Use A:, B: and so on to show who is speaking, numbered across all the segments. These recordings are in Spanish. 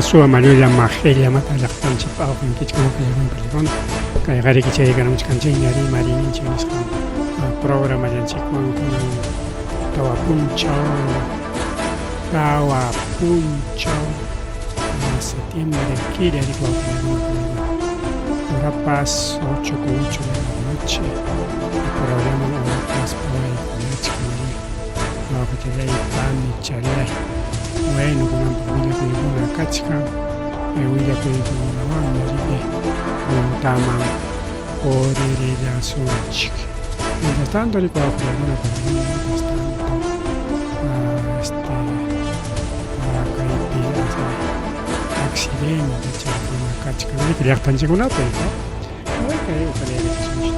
A: Masua Manuela Magelia Mata la Panchipa en Kichkamo Peligón, Kayari Kichegan Canchingari Marini Chinis programa de Chikwan Tawa Puncho septiembre Kiri Hora Paz 8 con 8 de la noche el programa Hora Paz por ahí con la chica no que te dé pan y charía bueno con una familia con una cachica y una con una banda de un tama por la sonchi mientras tanto recuerdo que alguna persona mientras tanto accidente c'è una caccia che non è tanto con una pena non è che io farei che sono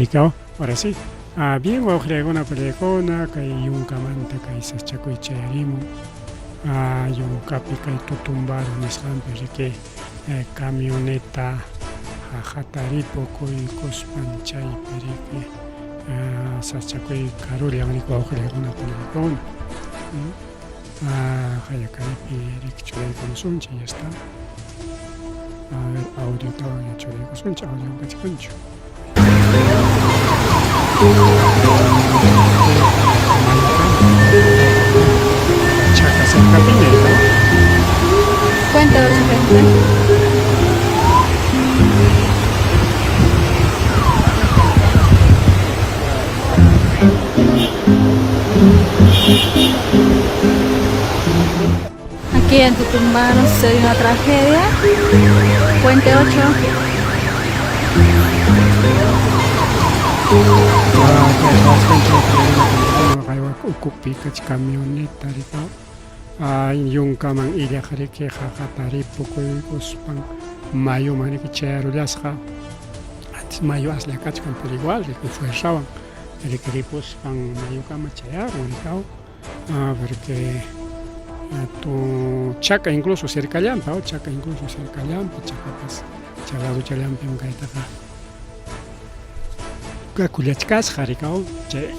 A: stato ahora sí bien voy a crear una película que hay un camante que se chaco y cherimo hay un capi que tutumbar un escampe que camioneta jataripo y cospanchay perique Sachakui Karulia Manico una película. Hayakaipi Ricchore con Sunchi ya está. A ver, audio estaba en Chore con Sunchi, audio en Cachiconcho. Chacas en Capineta.
B: Cuéntanos, gente. Aquí en Tutumbano sucedió una tragedia. Puente 8.
A: Camioneta yung kamang ila karike hakatari pokoy kospang mayo mani que chero lasca at mayo asla kachkan pero igual que fue shawan el que pang mayo kama chayar unicao porque tu chaca incluso cerca llampa chaca incluso cerca llampa chaca pas chalado chalampa un gaita ka kuliachkas harikao che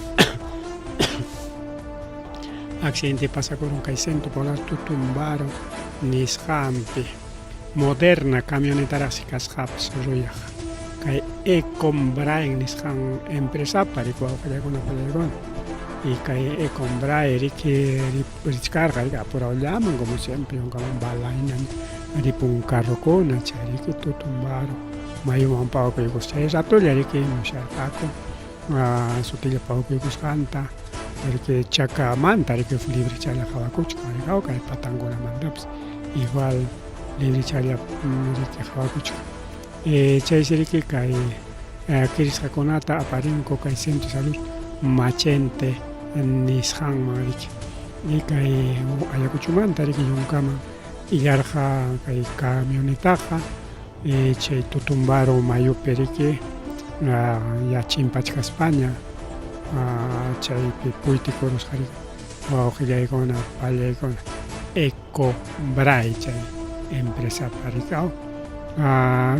A: accidente pasa con un caicento polar tutumbaro nishampi moderna camioneta rasikas haps ruyah kai ekombraen nisham empresa para que con una y que ekombrae riki richcarga por llaman como siempre un balaina un carro con chari que tutumbaro mayo un pao que costay rato le riki musharako sutile pao que canta porque chaca manta que fue libre chala jabacuch que hay patangona mandaps igual libre chala que jabacuch chay que hay kiris conata aparinco que centro salud machente nishan marich y que ayacuchumanta que un cama y yarja que camionetaja chay tutumbaro mayo perique ya chimpachca España chay puitico los hari ojilla con palla con eco brai chay empresa paricao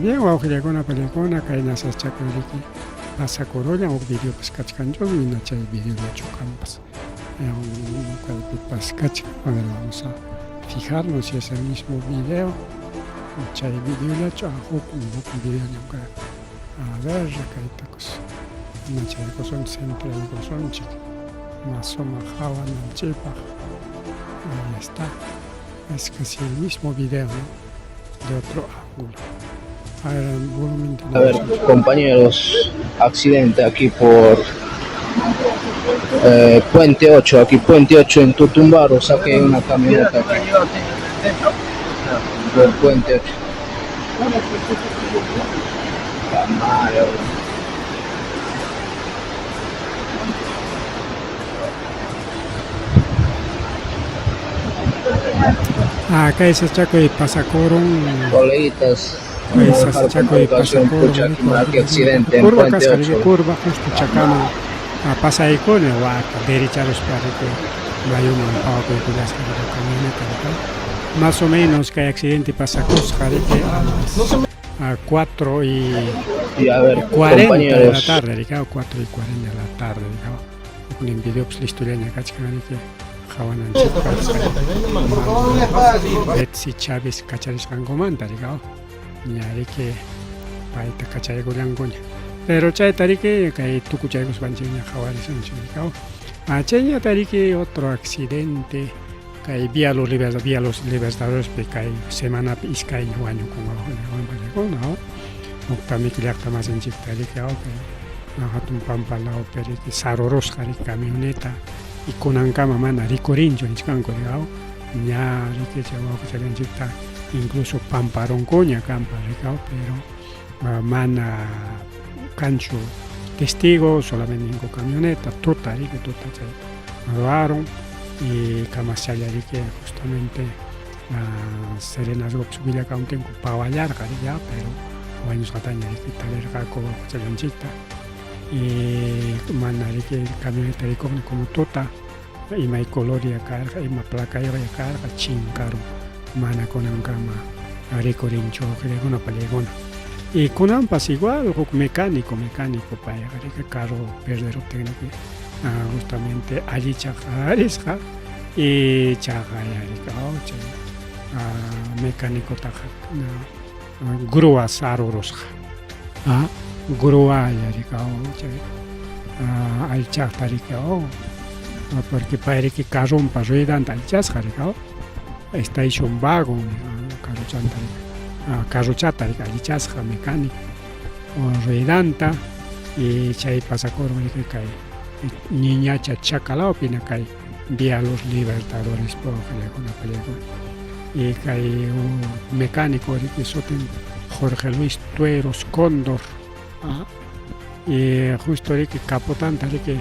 A: bien ojilla con una pelicona que en esas chacoliki pasa corolla o video pascachcanjo y na chay video de chocampas un pascach a ver vamos a fijarnos si es el mismo video chay video de chajo un video nunca a ver recaita cosa Nachayko son siempre algo son chic, más o majaba nanchepa, ahí está, es casi el mismo video, ¿no? De otro ángulo. A ver, el volumen de...
C: A ver, compañeros, accidente aquí por Puente 8, aquí Puente 8 en Tutumbaro, saqué una camioneta aquí, por Puente 8.
A: Acá es chaco y pasacoron.
C: Coleguitas.
A: Es chaco y pasacoron.
C: Aquí accidente en
A: curva
C: Puente 8.
A: Curva justo chacano. Pasa ahí con el guaca. Derecha los perros que hay un poco de las camionetas. Más o menos que hay accidente pasa cosas. a 4
C: Y a ver,
A: 40 de la
C: compañeros,
A: tarde, digamos, 4 y 40 de la tarde, digamos. Un video pues la historia de Cachacán que Jawanan Betsy Chávez Cacharis Rangomanta, digamos. Nyari que paita Cachay Golangoña. Pero chay tarike que tu cuchayos banchiña Jawaris digamos. A Cheña tarike otro accidente. Que vía los libertadores que hay semana iscay año con abajo no octami que ya más en chiptari que hatun pampa la opere que saroros jari camioneta y con ancama mana ricorincho en chicanco digao ya que se va a hacer en chipta incluso pamparon coña campa digao pero mana cancho testigo solamente en camioneta totari que total robaron y Kamasaya que justamente Serenas Gopsubilla County en Pawallar ya pero años Gataña que taler como Chelanchita y mandaré que camioneta de como tota y mai coloria carga y ma placa y carga chincaro mana con angama recorincho que le una palegona y con ampas igual mecánico para que carro perder técnico justamente allí chajares y chajayaricao mecánico taja grúa saroros grúa yaricao al chajaricao porque parece que carro un paso y dan al chajaricao está hecho un vago carro chataricao allí chaja mecánico o ruedanta y chay pasa corvo que cae niña chacala opina cae vía los libertadores por una película y cae un mecánico que soten Jorge Luis Tueros Cóndor y justo que capotanta que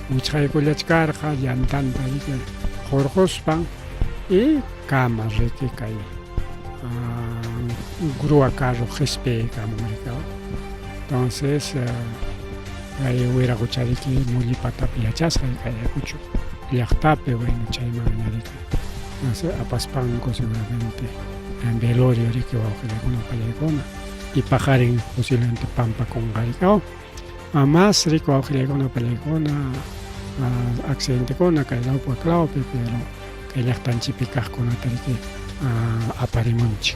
A: mucha de collas carga llantanta que Jorge Ospan y camas que cae grúa carro GSP entonces ahí hubiera escuchado que muy patapia chasca que hay escucho yachtape bueno chayma no sé a paspanco seguramente en velorio que va a una palegona y pajarín posiblemente pampa con garicao a más rico a una palegona accidente con la caída por clave pero que ya están chipicas con la tarique a parimonchi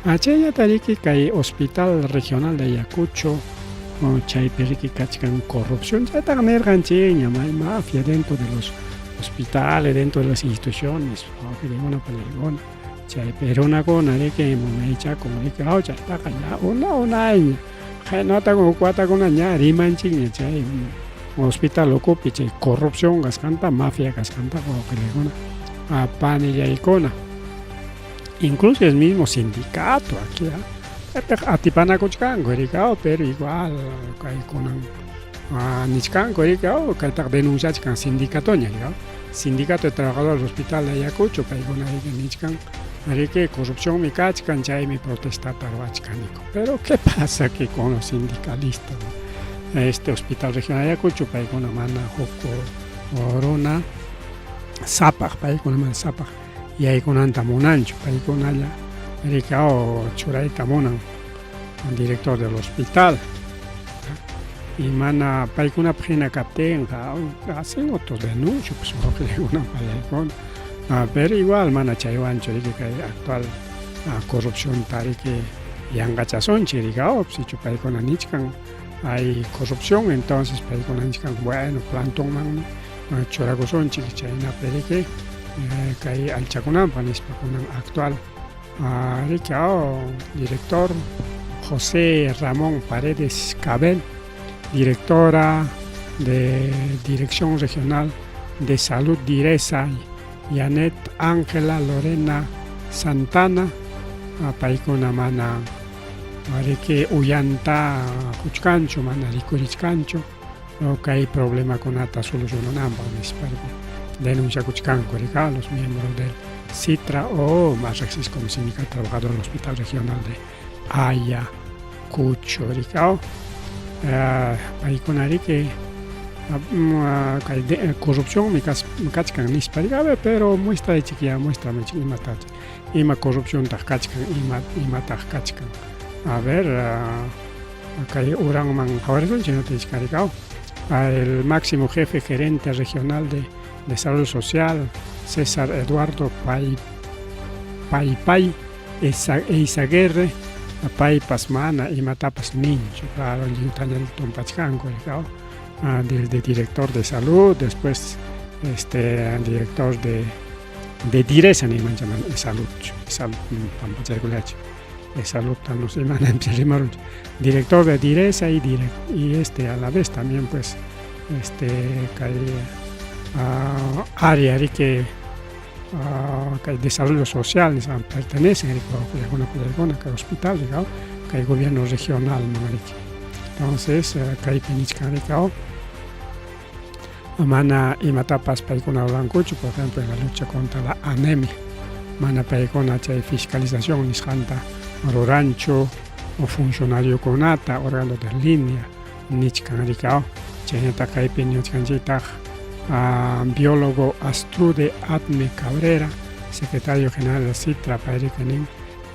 A: a chaya tarique que hay hospital regional de Ayacucho o chay periki cachican corrupción ya tan mergancheña hay mafia dentro de los hospitales dentro de las instituciones que de una palegona chay pero una cona de que me echa como de que ya está ya una año no está como cuata con aña rimanching chay hospital loco piche corrupción gascanta mafia gascanta como palegona a panilla icona incluso el mismo sindicato aquí Atipana Cochcango, pero igual con Nichcango, que está denunciado con sindicato, sindicato de trabajadores del hospital de Ayacucho, para que Nichcan, que corrupción me cachcan, ya me protesta tarvachcanico. Pero ¿qué pasa que con los sindicalistas? Este hospital regional de Ayacucho, para que una mano Joco, Orona, Zapag, para que una mano Zapag, y ahí con Antamonancho, para que una allá. Ericao Churaita Monan, el director del hospital, y mana paikuna pagina capten, hacen otros denuncios, pues una palegona, pero igual mana chayuancho, que actual corrupción tal que yangachazón chirigao, si chupaikona nichkan, hay corrupción, entonces paikona nichkan, bueno, plantón man, choragozón chiquichayna, pero que hay al chacunan, panispacunan actual. Director José Ramón Paredes Cabel, directora de Dirección Regional de Salud Diresa, Janet Ángela Lorena Santana, paikuna mana que Uyanta Juchcancho, mana Ricurichcancho, o que hay problema con ata solución ambas, denuncia Juchcanco, los miembros del Citra o más existe como sindicato trabajador del Hospital Regional de Ayacucho, Ricao. Ahí con que corrupción me cachcan ni pero muestra de chiquilla, muestra me chiquilla ima corrupción tajkachkan, ima tajkachkan. A ver, kay uranman jawarizun chinotishkarikao. El máximo jefe gerente regional de salud social, César Eduardo Pay Eizaguirre, Pay Pasmana y Matapas Nincho, claro, el Yutañal Tompachcanco, de director de salud, después director de Diresa, ni man llaman salud, salud, no sé, director de Diresa y a la vez también pues área que desarrollo social pertenece a hospital que hay gobierno regional. Entonces hay penichcaricao mana y matapas paicona blancucho, por ejemplo, en la lucha contra la anemia, mana paicona chay fiscalización nisjanta rancho o funcionario conata órgano de línea nichcaricao cheneta chay penichcanchita biólogo Astrude Atme Cabrera, secretario general de Citra,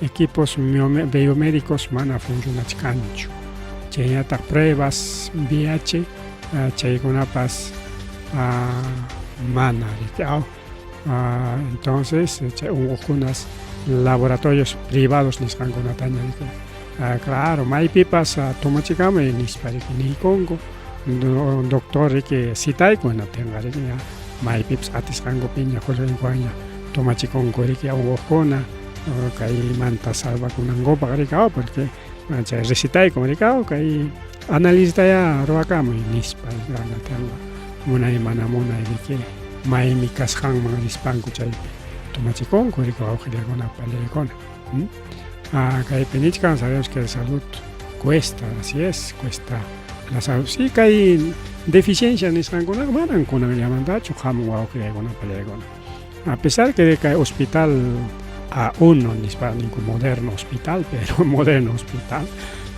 A: equipos biomédicos mana funcionachcancho. Chayata pruebas VIH, chaygunapas mana. Entonces, unos laboratorios privados niscangonataña. Claro, maipipas tomachicame nisparikini Congo. Doctor que citai con la tenga maipips atiscango piña jolenguaña tomachicon que ojona que manta salva con angopa porque recitai como que analista ya roacamo y nispa la tenga una imana mona que maimi casjan manispanco chaipe tomachicon que ojile con palegona que penichcan sabemos que la salud cuesta, así es, cuesta. La salud sí que hay deficiencia en esta con el mandato a pesar que hay hospital a uno ni para ningún moderno hospital pero moderno hospital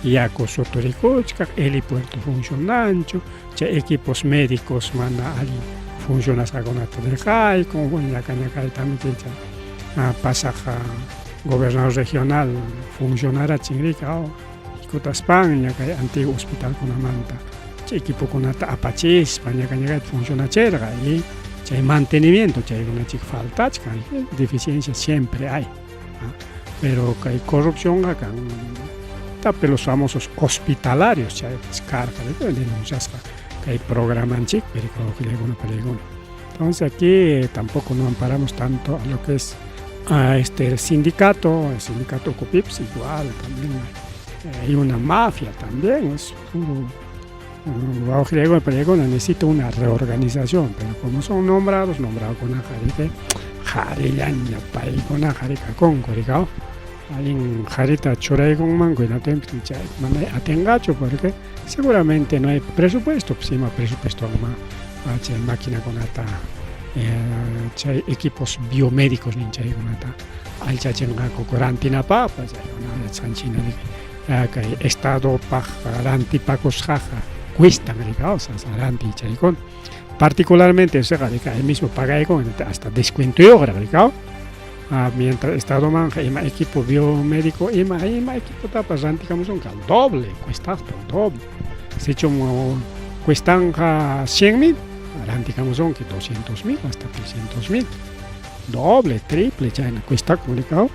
A: ya con sotoricochca el puerto funcionando equipos médicos manda ali funciona con del CAI con la caña también pasaja gobernador regional funcionará chingrica España, que hay antiguo hospital con Amanta, equipo con Apache, España que funciona chévere y hay mantenimiento, hay una chica falta, deficiencia siempre hay, pero que hay corrupción acá, pero los famosos hospitalarios, hay descarga de denuncias, que hay programas chicos, pero entonces aquí tampoco nos amparamos tanto a lo que es el sindicato Copips igual también. Hay una mafia también, es necesita una reorganización, pero como son nombrados con la jarilaña, con la jarica con coricao, hay en jarita choray con mango y no te atengacho porque seguramente no hay presupuesto, pues más presupuesto más máquina con ata equipos biomédicos ni chay con ata al chachenga cocorantina papa, una sanchina que estado garanti pacos jaja cuesta garanti charicón particularmente el mismo paga hasta descuento y obra mientras estado manja equipo biomédico equipo tapas ranti como son doble cuesta doble se hecho cuestan 100.000 ranti como son que 200.000 hasta 300.000 doble triple china cuesta comunicado.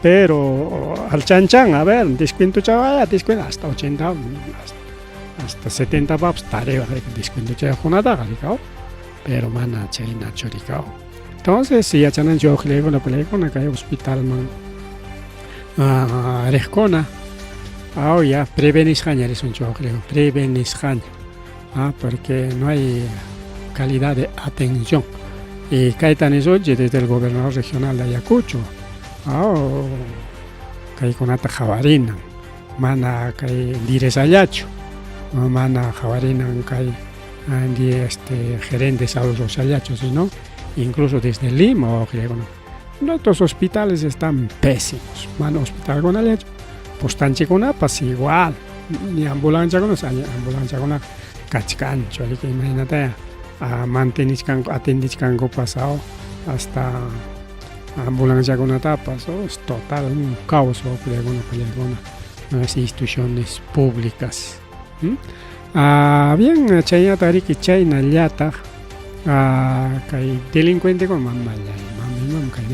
A: Pero al chanchan, a ver, descuento chaval, descuento hasta 80, hasta 70 paps, tarea, descuento chaval con nada, pero mana china choricao. Entonces, si ya chanan yo le digo la película que hay hospital man, rescona, ya prevenisjaña es un yo creo, prevenisjaña, porque no hay calidad de atención. Y Caitan Isoye desde el gobernador regional de Ayacucho. Kay kunata jawarina mana kay diresayacho mana jawarina kay gerente de salud socialacho, sino incluso desde Lima o nuestros hospitales están pésimos. Mana hospital con alacho pues tan chico pues igual ni ambulancia con ambulancia con cachcancho, que imagínate atendiscango pasado hasta ambulancia con tapas, es total un caos las instituciones públicas. Bien, chayna tariki chayna llata kay delincuente con mamá kay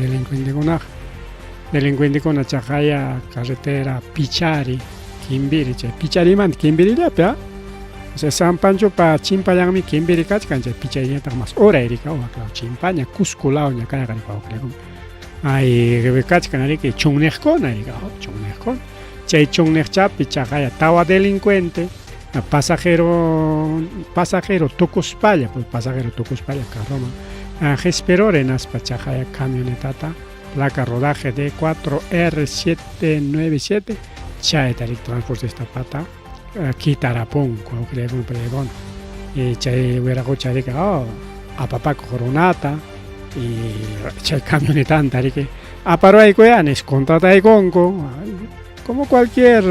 A: delincuente con chajaya carretera Pichari Kimbiri Pichari man Kimbiri ya. O sea, San Pancho pa chimpayangmi Kimbiri kachkan Pichari ya más hora erika o chimpaña Cusco lao nya kana kana ay kachkan ariki chungnerkon erika chungnerkon chay chungnerchapi chajaya tawa delincuente pasajero Tucuspalla, pues pasajero Tucuspalla, Carroma. Gesperor en Aspachajaya camionetata, placa rodaje de 4R797, Chaetarik Transporte esta pata, Quitarapón, como creo que un pregón. Y Chay hubiera cocharica, a papá coronata, y Chay camionetanta, que a paro hay coyanes, contrata de conco, como cualquier.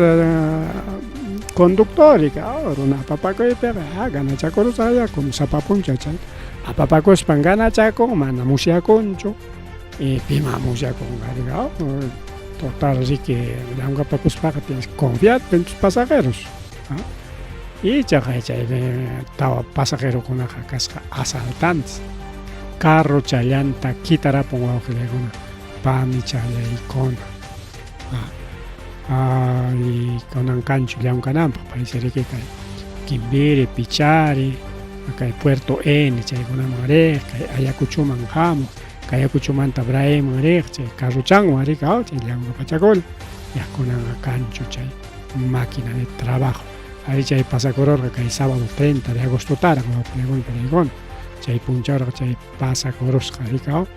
A: Conductor y que una papaco y pega gana chaco rosaya con sapapuncha chay a papaco espangana chaco mana musia concho y pima musia con gariga total así que la unga pacos paga tienes confiar en tus pasajeros y chaja estaba pasajero con una casca asaltantes carro chayanta quitará pongo con pani chaya y con y con un cancho ya un canampa parece que cae Kimbiri Pichari acá hay Puerto N chay con una mare Ayacucho manjamo Ayacucho manta brae mare chay carruchango mare cao chay ya un pachacol ya con un cancho chay máquina de trabajo ahí chay pasa coror que hay sábado 30 de agosto tara como pregón chay punchar chay pasa coros chay cao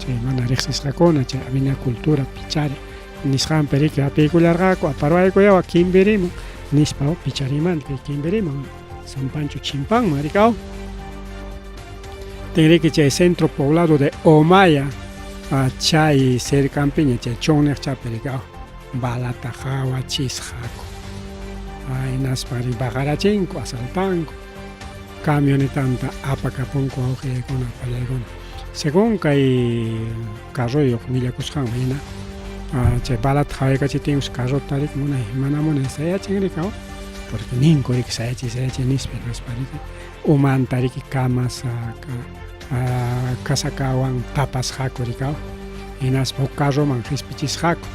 A: chay mana rexis racona chay avina cultura Pichari Nishan perique a película raco a paro algo ya aquí veremos nispa o pichariman que aquí veremos San Pancho Chimpán maricao tendré que chay centro poblado de Omaya a chay ser campiña chay choner chapericao balatajawa chisjaco ay naspari bagarachenco asaltanco camionetanta apacaponco auge con apalagon según que carroyo familia cuscan vina chay balat jaika chitingus carro tarik muna manamuna saya chingrikao porque ninko rik saya nispe naspariki uman tariki kamas kasakawan tapas hakurikao inas carro man hispichis hako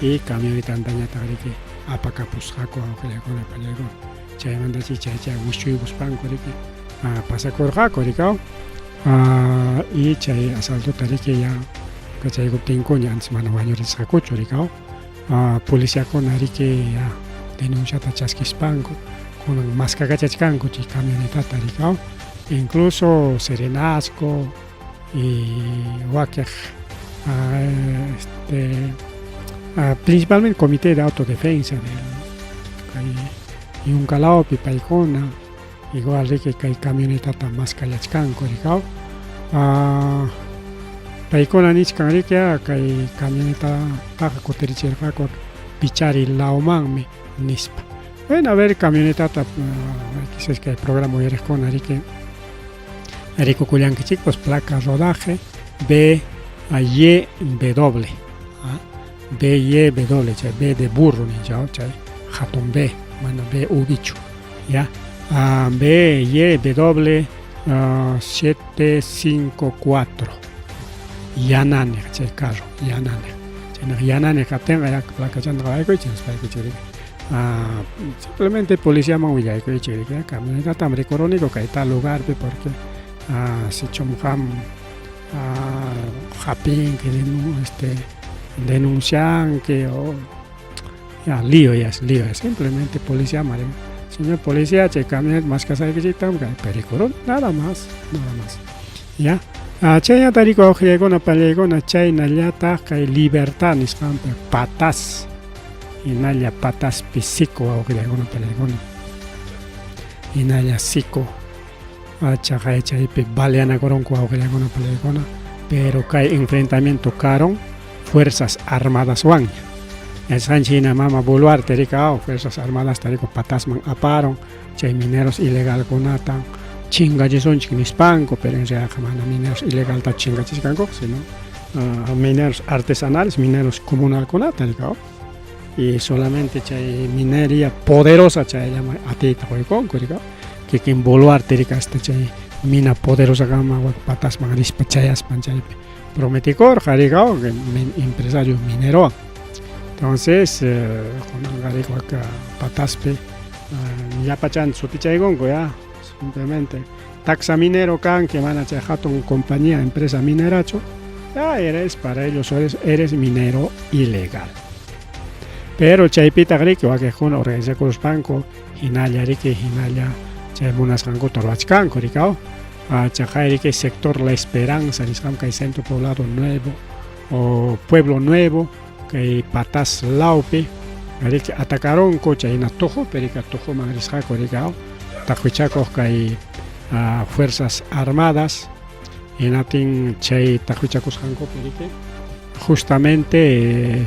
A: y camioneta andaña tariki apakapus hako aukele palego chay mandachi chay wishui buspanko riki pasakor hakurikao y chay asalto tariki ya chay guptinko ya semana baño riscacocho ricao policía con arique denuncia tachasquispanco con más cagachachcanco chi camioneta taricao incluso Serenasco y Wacker principalmente comité de autodefensa y un calao pipaicona igual rique que hay camioneta más callachcanco ricao Paikona nichkan rikia kay camioneta taja cotericherjaco Pichari laomangmi nispa. Bueno, a ver camioneta quizás que el programa eres con arique Rico Culianque chicos placa rodaje B a Y W B Y W B de burro ni ya jatón B mana B ubicho ya B Y W 754 Yanane chay carro Yanane katenga ya placa chandra ay coches para que chiri simplemente policía mawilla que chiri que camioneta tambre corónico que está lugar porque se chomham japin que denuncian que ya lío es simplemente policía mare señor policía che camioneta más casa que chitam pericoro nada más ya Chayna tariko augiegona palegona chayna llata kay libertad nisqanpi patas inalla patas pisico augiegona palegona inalla sico chaqay chaypi baleana koronku augiegona palegona pero kay enfrentamiento caron fuerzas armadas wan China mama Boluarte ricao fuerzas armadas tariko patasman aparon chay mineros ilegal konatan chinga son chinispanco pero en realidad mana mineros ilegal ta chinga chiscanco sino mineros artesanales, mineros comunal con ataricao. Y solamente chay minería poderosa chay llama atita hoy que quien boluar terica este chay mina poderosa gama patas magaris pachayas panchay prometicor jarigao que empresario minero. Entonces con garico acá pataspe ya pachan sotichay ya simplemente taxa minero can que van a chajato compañía empresa mineracho ya eres para ellos eres minero ilegal. Pero chaypita griki wa que juna organiza con los bancos hinalla riki hinalla chay munas rango torwachkanko rikao chajay riki sector La Esperanza risam que centro poblado nuevo o pueblo nuevo que patas laupe riki atacaron cocha ina tojo perika tojo magrisjako rikao tajuichako que fuerzas armadas en atin chay tajuichakos janko perike justamente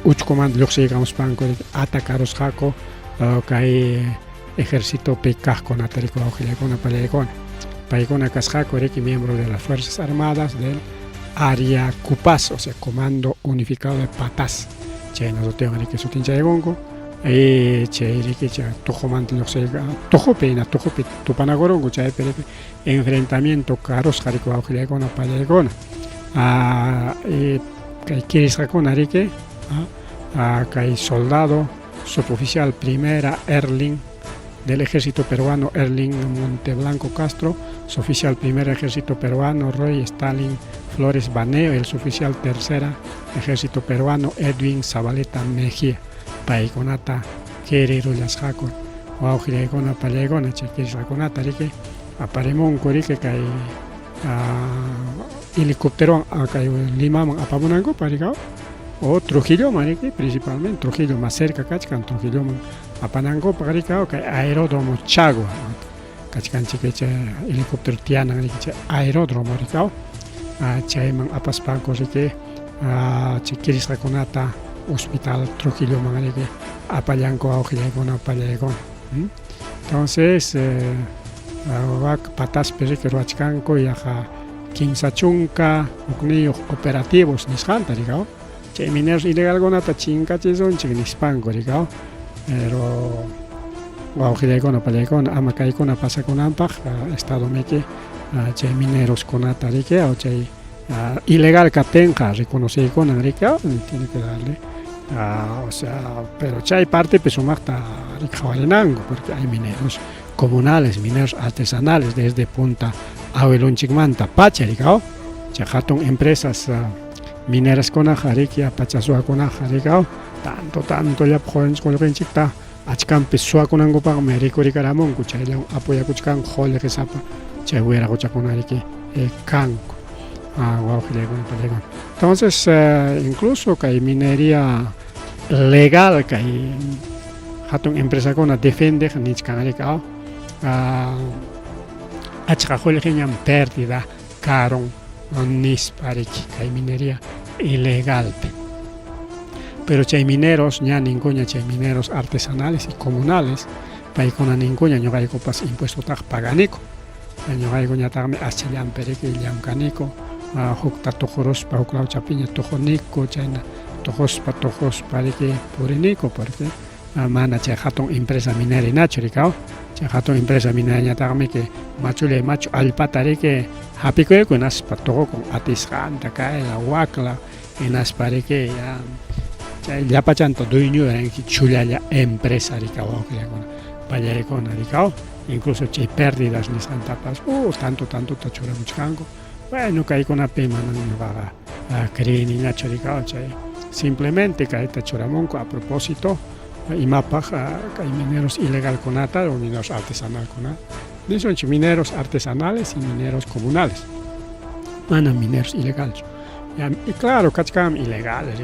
A: uchcoman llegamos banco atacaros jaco que ejército pecaj con atarico con palegón paigona casjaco que miembro de las fuerzas armadas del área Cupas, o sea comando unificado de patas che nosotros tenemos que sutincha de gongo che que tojo mantel tojo pena tojo tupanagorongo che enfrentamiento caros jarico con palegón que quieres reconocer que hay soldado suboficial primera Erling del ejército peruano Erling Monteblanco Castro, suboficial primer ejército peruano Roy Stalin Flores Baneo, el suboficial tercera ejército peruano Edwin Zabaleta Mejía, paikonata querer las jaco o aujiregona palegona che quieres reconata que aparemon corike que hay helicóptero acá en Lima a Pamunango parigao o Trujillo marique principalmente Trujillo más cerca cachcan Trujillo a Panango parigao que aeródromo Chagua cachcan chique helicóptero tiana que aeródromo parigao chayman a Paspanco que chiquiris reconata hospital Trujillo marique a Payanco a Ojillegona Palegón. Entonces patas perique roachcanco y aja Kimsachunka, Ukniyo operativos Nishanta, digamos. Che mineros ilegal gonata chinka chizon chignispango, digamos. Pero Guaujidegona Palegona, Amacaicona pasa con Ampaj, Estado Meque, che mineros conata rique, o che ilegal catenja, reconoce con Enrique, tiene que darle. O sea, pero hay parte pesomacta ricawalenango, porque hay mineros comunales, mineros artesanales desde Punta Ahuelonchigmanta, Pachericao, Chajaton empresas mineras con Ajariquia, Pachasua con Ajaricao, tanto ya jóvenes con lo que enchicta, Achcan Pesua con Angopa, Merico Ricaramon, Cuchayla, apoya Cuchcan, Jole que sapa, Chehuera Cuchaconarique, Canco, entonces, incluso que hay minería legal, que hay Hatun empresa con defende, Nichcanaricao, Achajol que pérdida, caron, nispariki, que hay minería ilegal. Pero hay mineros, ya ninguna, hay mineros artesanales y comunales, para con ninguna, no hay copas impuesto tag paganico, no hay coña tag achillan perique y canico, hukta tojoros para uclau chapiña tojonico, china, tojos perique purinico, porque mana chejaton empresa minera y nachuricao. Chajato empresa minera tagme que machule macho alpatare que hapico con aspato con atiscanta cae la huacla en aspare que ya pachanto dueño en que chulaya empresa ricao que con payare con ricao incluso che pérdidas ni santapas tanto tachura muchcango bueno cae con apema no va a creer ni nacho ricao simplemente cae tachoramonco a propósito y mapas hay mineros ilegal con ata o mineros artesanal con ata. Son mineros artesanales y mineros comunales. Mana mineros ilegales. Y claro, cachcam ilegales,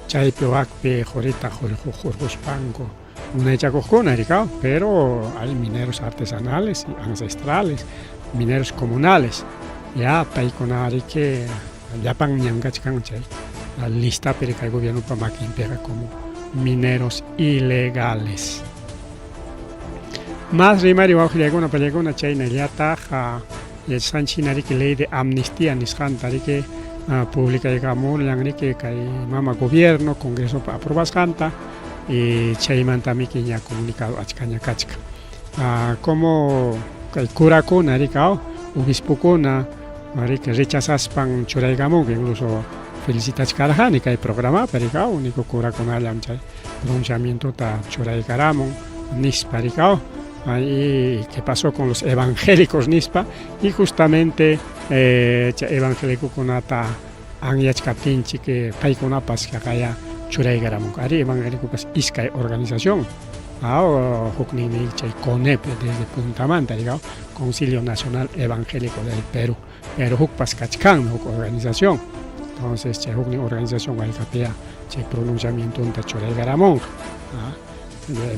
A: chaypehuacpe, jorita, jorjospanco, una hecha cojona, pero hay mineros artesanales y ancestrales, mineros comunales. Ya paiconari que ya pan ñangachcan chay. La lista pero que el gobierno para que impera como mineros ilegales. Más rimari bajo una película china ya taja Sanchina que ley de amnistía nisqanta que pública y que mama gobierno congreso aprobas canta y chaymantami que ya comunicado achkaña kachka como kay kurakuna rikao obispokuna que rechazaspan churaygamun que incluso felicitachkarajani kay programa parikao único kurakuna chay pronunciamiento ta churaygaramon nispa rikao. ¿Y qué pasó con los evangélicos nispa? Y justamente evangélico kunata anyachkatinchi que paikunapas que acá churaygaramon ari evangélico pues iskay organización huknimi chay CONEP desde Puntamanta digamos Concilio Nacional Evangélico del Perú pero hukpas kachkan organización entonces chay hukni organización waykapia chay pronunciamiento unta churaygaramon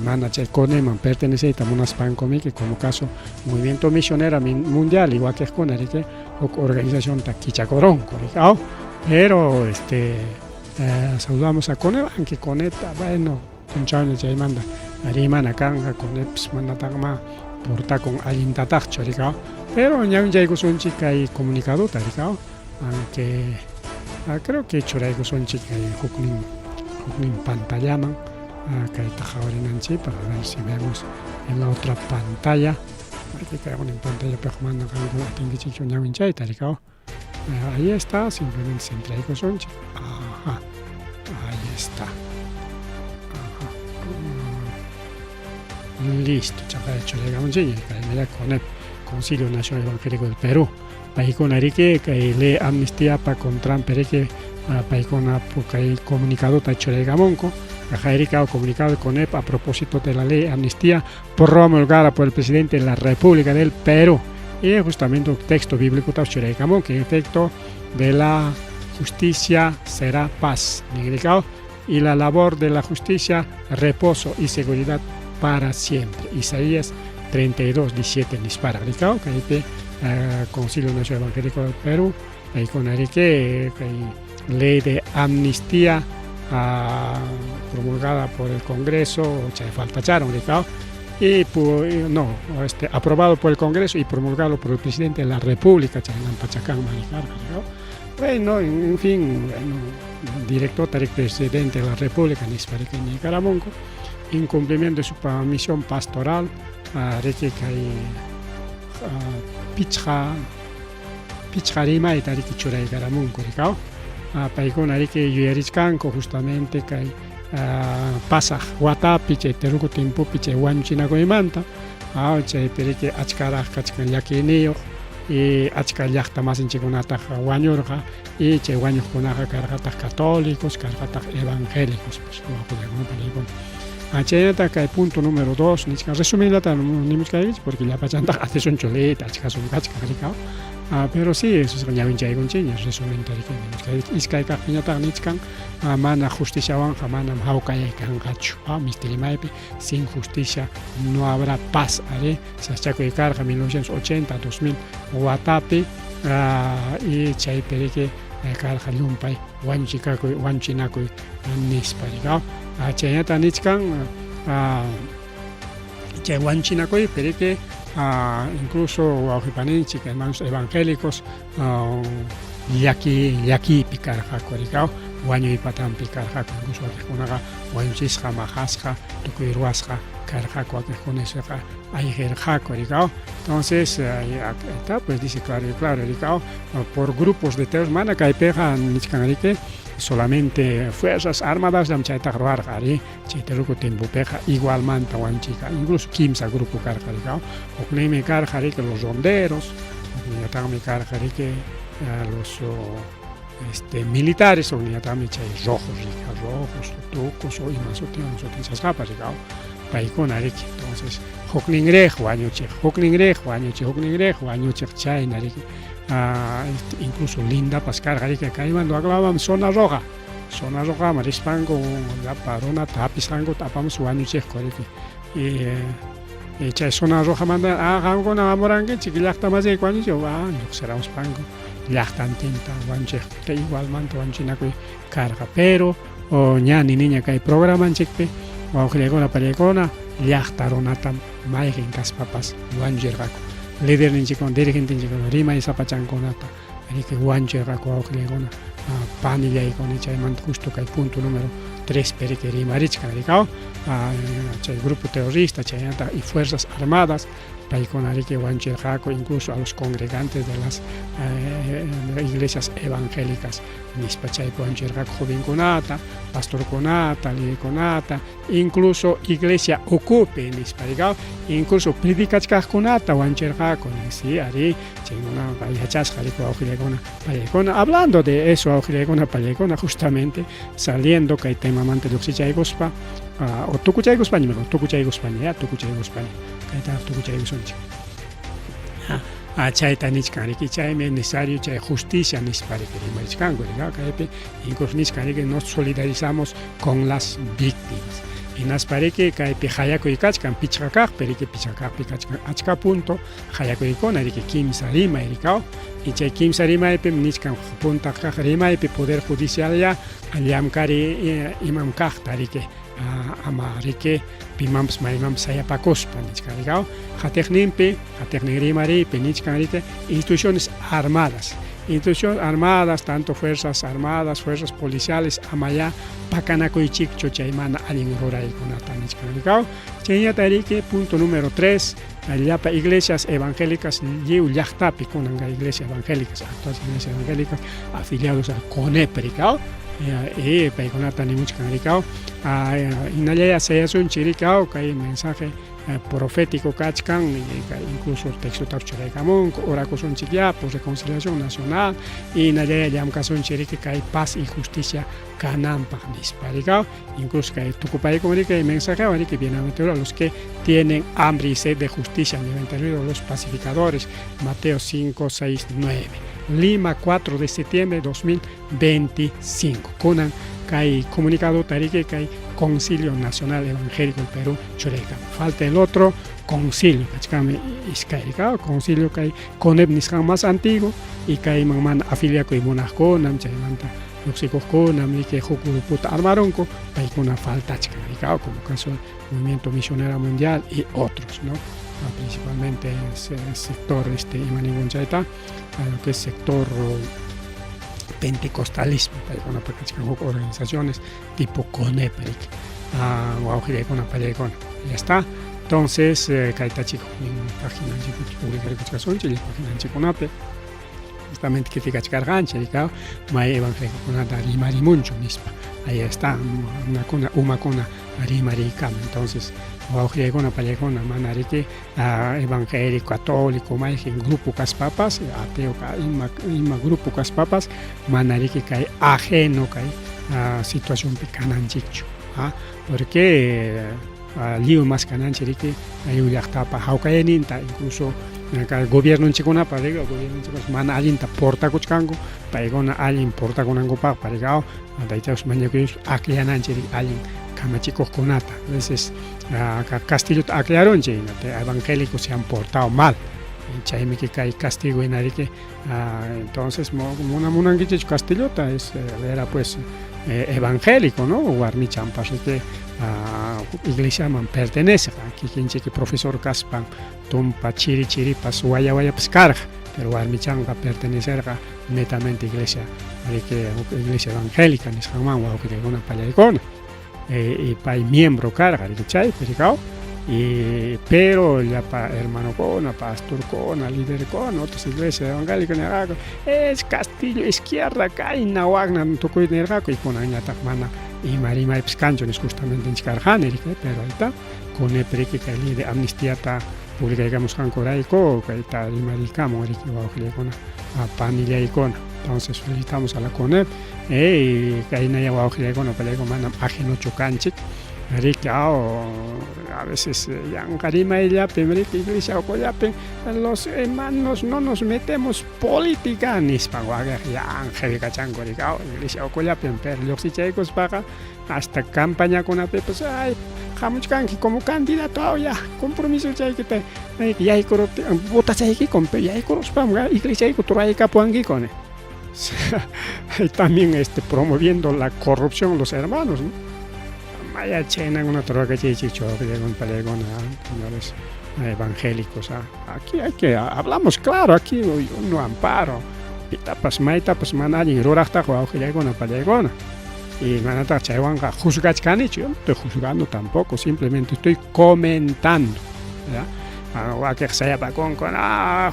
A: mana chay CONEP pertenece a unas pancomi que como caso movimiento misionero mundial igual que CONEP que organización taquichacorón pero saludamos a CONEP aunque CONEP bueno tunchano chay manda arimana kanga CONEP manda tagma porta con alintatak choricao pero ñaun jaygo son chica y comunicado taricao aunque creo que choraigo son chica y huknin pantallaman para ver si vemos en la otra pantalla. Aquí tenemos en pantalla ahí está, simplemente se entrega con ahí está. Listo, ya hecho llegamos con el Concilio Nacional Evangélico del Perú. Ahí con Arique que le amnistía para contra Pereque para con el comunicado tacho de Gamonco. Ha comunicado el CONEP a propósito de la ley amnistía promulgada por el presidente de la República del Perú y justamente un texto bíblico que en efecto de la justicia será paz y la labor de la justicia reposo y seguridad para siempre. Isaías 32:17 dispara que Concilio Nacional Evangélico del Perú y con Arique ley de amnistía promulgada por el Congreso, y aprobado por el Congreso y promulgado por el presidente de la República, bueno, en fin, director del presidente de la República, Nicaragua, en cumplimiento de su misión pastoral, Pichharima y Tariki Churay Garamunco, paikon que yuyarichkanko justamente kay pasaj watapi chay teruko timpupi chay wañuchinakuymanta chay perike achkaraj kachkan llakiniyoq y achka llaqta masinchikunataj wañurqa y chay wañuqkunaqa karqataq católicos karqataq evangélicos chaynata kay punto número 2 nichkan resumidata nimuchkaychik porque llapachantaj atención choleta achkasun kachkan rikao pero sí, eso es ñawin chaygunchiña, resumen tariki iskay kaqpiñataq nichkan mana justiciawanqa manam hawkallaykanqachu mistirimaypi sin justicia no habrá paz saschakuy karqa 1980 2000 watapi y chaypiriki karqa llumpay wañuchinakuy nispa chaynata nichkan chay wañuchinakuy piriki incluso wawqipaninchik hermanos evangélicos llakipi karqaku rikao wañuypatanpi karqaku incluso wawqikunaqa wañuchisqa maqasqa tukuy ruwasqa karqaku wawqikunasqa ayqirqaku rikao entonces está pues dice claro rikao por grupos de terrorismo mana kaypiqa nichkanriki solamente fuerzas armadas de chaytaq ruwarqari chaytaruku timpupiqa igualmanta wanchika incluso kimsa grupo karqarika huknimi karqari que los ronderos hukniyataqmi karqari que los militares hukniyataqmi chay rojos tukus o imasutiwan utilizasqapas rika paykunariki entonces hukninrej wañuchiq chaynariki incluso linda pascargari que caimando aclavam zona roja marispango la parona tapisrango tapamos wañuchiq koriki y chay zona roja manda qamkuna amuranki chiqillaqta masiyki wañuchiq lluqsiramos pango llaqtantinta wañuchiq que igualmente wañuchinakuy karqa pero ña niña kay programanchikpi wawqiykuna pariykuna llaqta runata mayqin kaspapas wañuchirqaku líder ninchikon, dirigente ninchikon, rima y zapachanconata, que guanche racoaujlegona, panilla y con echaiman justo que hay punto número 3, perique rima richka, chay grupo terrorista, chayanta y fuerzas armadas, con Arique guanche raco, incluso a los congregantes de las iglesias evangélicas, nispachay guanche raco joven conata, pastor conata, líder conata, incluso iglesia ocupe, nisparigao, incluso predicachkas conata, guanche raco, sí, ari, chingona, payachas, jarico, aujilegona, payecona, hablando de eso, aujilegona, payecona, justamente saliendo que hay tema amante de oxichay gospa, o tucuchay gospaña, mejor, tucuchay gospaña, tucuchay gospaña. Chayta nichkanriki chayme necesario chay justicia nispariki rimarichkango kaypi incluso nichkanriki nos solidarizamos con las víctimas y naspariki kaypi hayakuy kachkan pichqakaq periki pichqakaqpi kachkan achka punto hayakuykuna riki kimsa rimay rikao y chay kimsa rimaypi nichkan punta kaq rimaypi poder judicial ya llamkari imam kaqta riki ama riki pimams maimam sayapakospa nichkanrikao hatekninpi hatekninrimaripi nichkanriki instituciones armadas tanto fuerzas armadas, fuerzas policiales amaya pakanakuychikchu chaymana allin ruraykunata nichkanrikao chayñatariki punto número 3 llapa iglesias evangélicas lliw llaqtapi kunanga iglesias evangélicas actuales iglesias evangélicas afiliados al CONEP rikao y paykunata nimuchkanrikao inallaya sayasunchik rikao kay mensaje profético kachkan incluso texto tachuraykamun orakusunchik ya por reconciliación nacional y inallaya llamkasunchik riki kay paz y justicia kananpaq nispa rikao incluso kay tukupaykum riki mensaje riki bienaventurados los que tienen hambre y sed de justicia bienaventurados los pacificadores Mateo 5, 6, 9 Lima 4 de septiembre de 2025 kunan kay comunicado tariki kay Concilio Nacional Evangélico del Perú Chureca. Falta el otro concilio, concilio que hay CONEP niskan más antiguo y que hay man afiliaco y monasconam, chaymanta luxicosconam y que puta armaronco, paikuna falta chicarica, como caso del Movimiento Misionero Mundial y otros, ¿no? Principalmente el sector Imani Chaita, lo que es sector pentecostalismo, para organizaciones tipo CONEP, ya está. Entonces, Kaitachi, página de página de justamente que fica cargancha, mai evangélico con nada rimari mucho misma. Ahí está, una cuna rimari cam. Entonces, Waujiegona Pallegona, Manariki, evangélico, católico, mai en grupo caspapas, ateo, ima grupo caspapas, Manariki cae ajeno cae situación picananchicho. Porque lío más cananchiriki, ayudactapa, haucayeninta, incluso el gobierno en Chicona, para el gobierno en Chicona, mana alinta porta cuchcango, paigona alin porta conango pa, para el daitaus mañacuyos, acliananchiri alin, camachicos conata. A veces, Castillo aclararon, evangélicos se han portado mal. Chaime que cae castigo en Arique, entonces, Munanguich Castillota era pues evangélico, ¿no? Guarmichan, pasa que iglesia man pertenece, aquí quien que profesor Caspan, Tumpa, Chiri, Pasu, Guaya, Pescarga, pero Guarmichan va a pertenecer netamente iglesia evangélica, ni Saman, que tenga una palaycona, y para miembro carga, que chay, pericao. Pero ya para hermano Cona, pastor Cona, líder Cona, otras iglesias evangélicas es Castillo izquierda cae Nahuagna no tocó y con añata mana y marima epscancho es justamente en Chicarjane, pero ahí está con el perique que el de amnistía ta publica digamos hancoraico que está el maricamo que va a panilla y Cona. Entonces felicitamos a la CONEP y que ahí no hay Cona pero como ajeno chocanchic a veces Yankarima y Yape, Iglesia Ocoyape, los hermanos no nos metemos política ni Spaguaga, Angélica Chango, Iglesia Ocoyape, pero los chicos paga hasta campaña con AP, pues ay, Jamuchkanki como candidato, ya, compromiso chaykite, ya hay corrupto, votas aquí con ya hay corrupto, Iglesia Ocoyape, Capuangui con también promoviendo la corrupción los hermanos, ¿no? Maya chena una troca chichicho que llega un palegona, señores. evangélicos. Aquí hablamos claro, aquí no amparo. Pitapas maitapas manallin ruraqtaqa wawqillaykuna pallaykuna. Y manata chaywanqa juzgachkanichu, yo no estoy juzgando tampoco, simplemente estoy comentando. ¿Ya? Wakiq sayapakunku,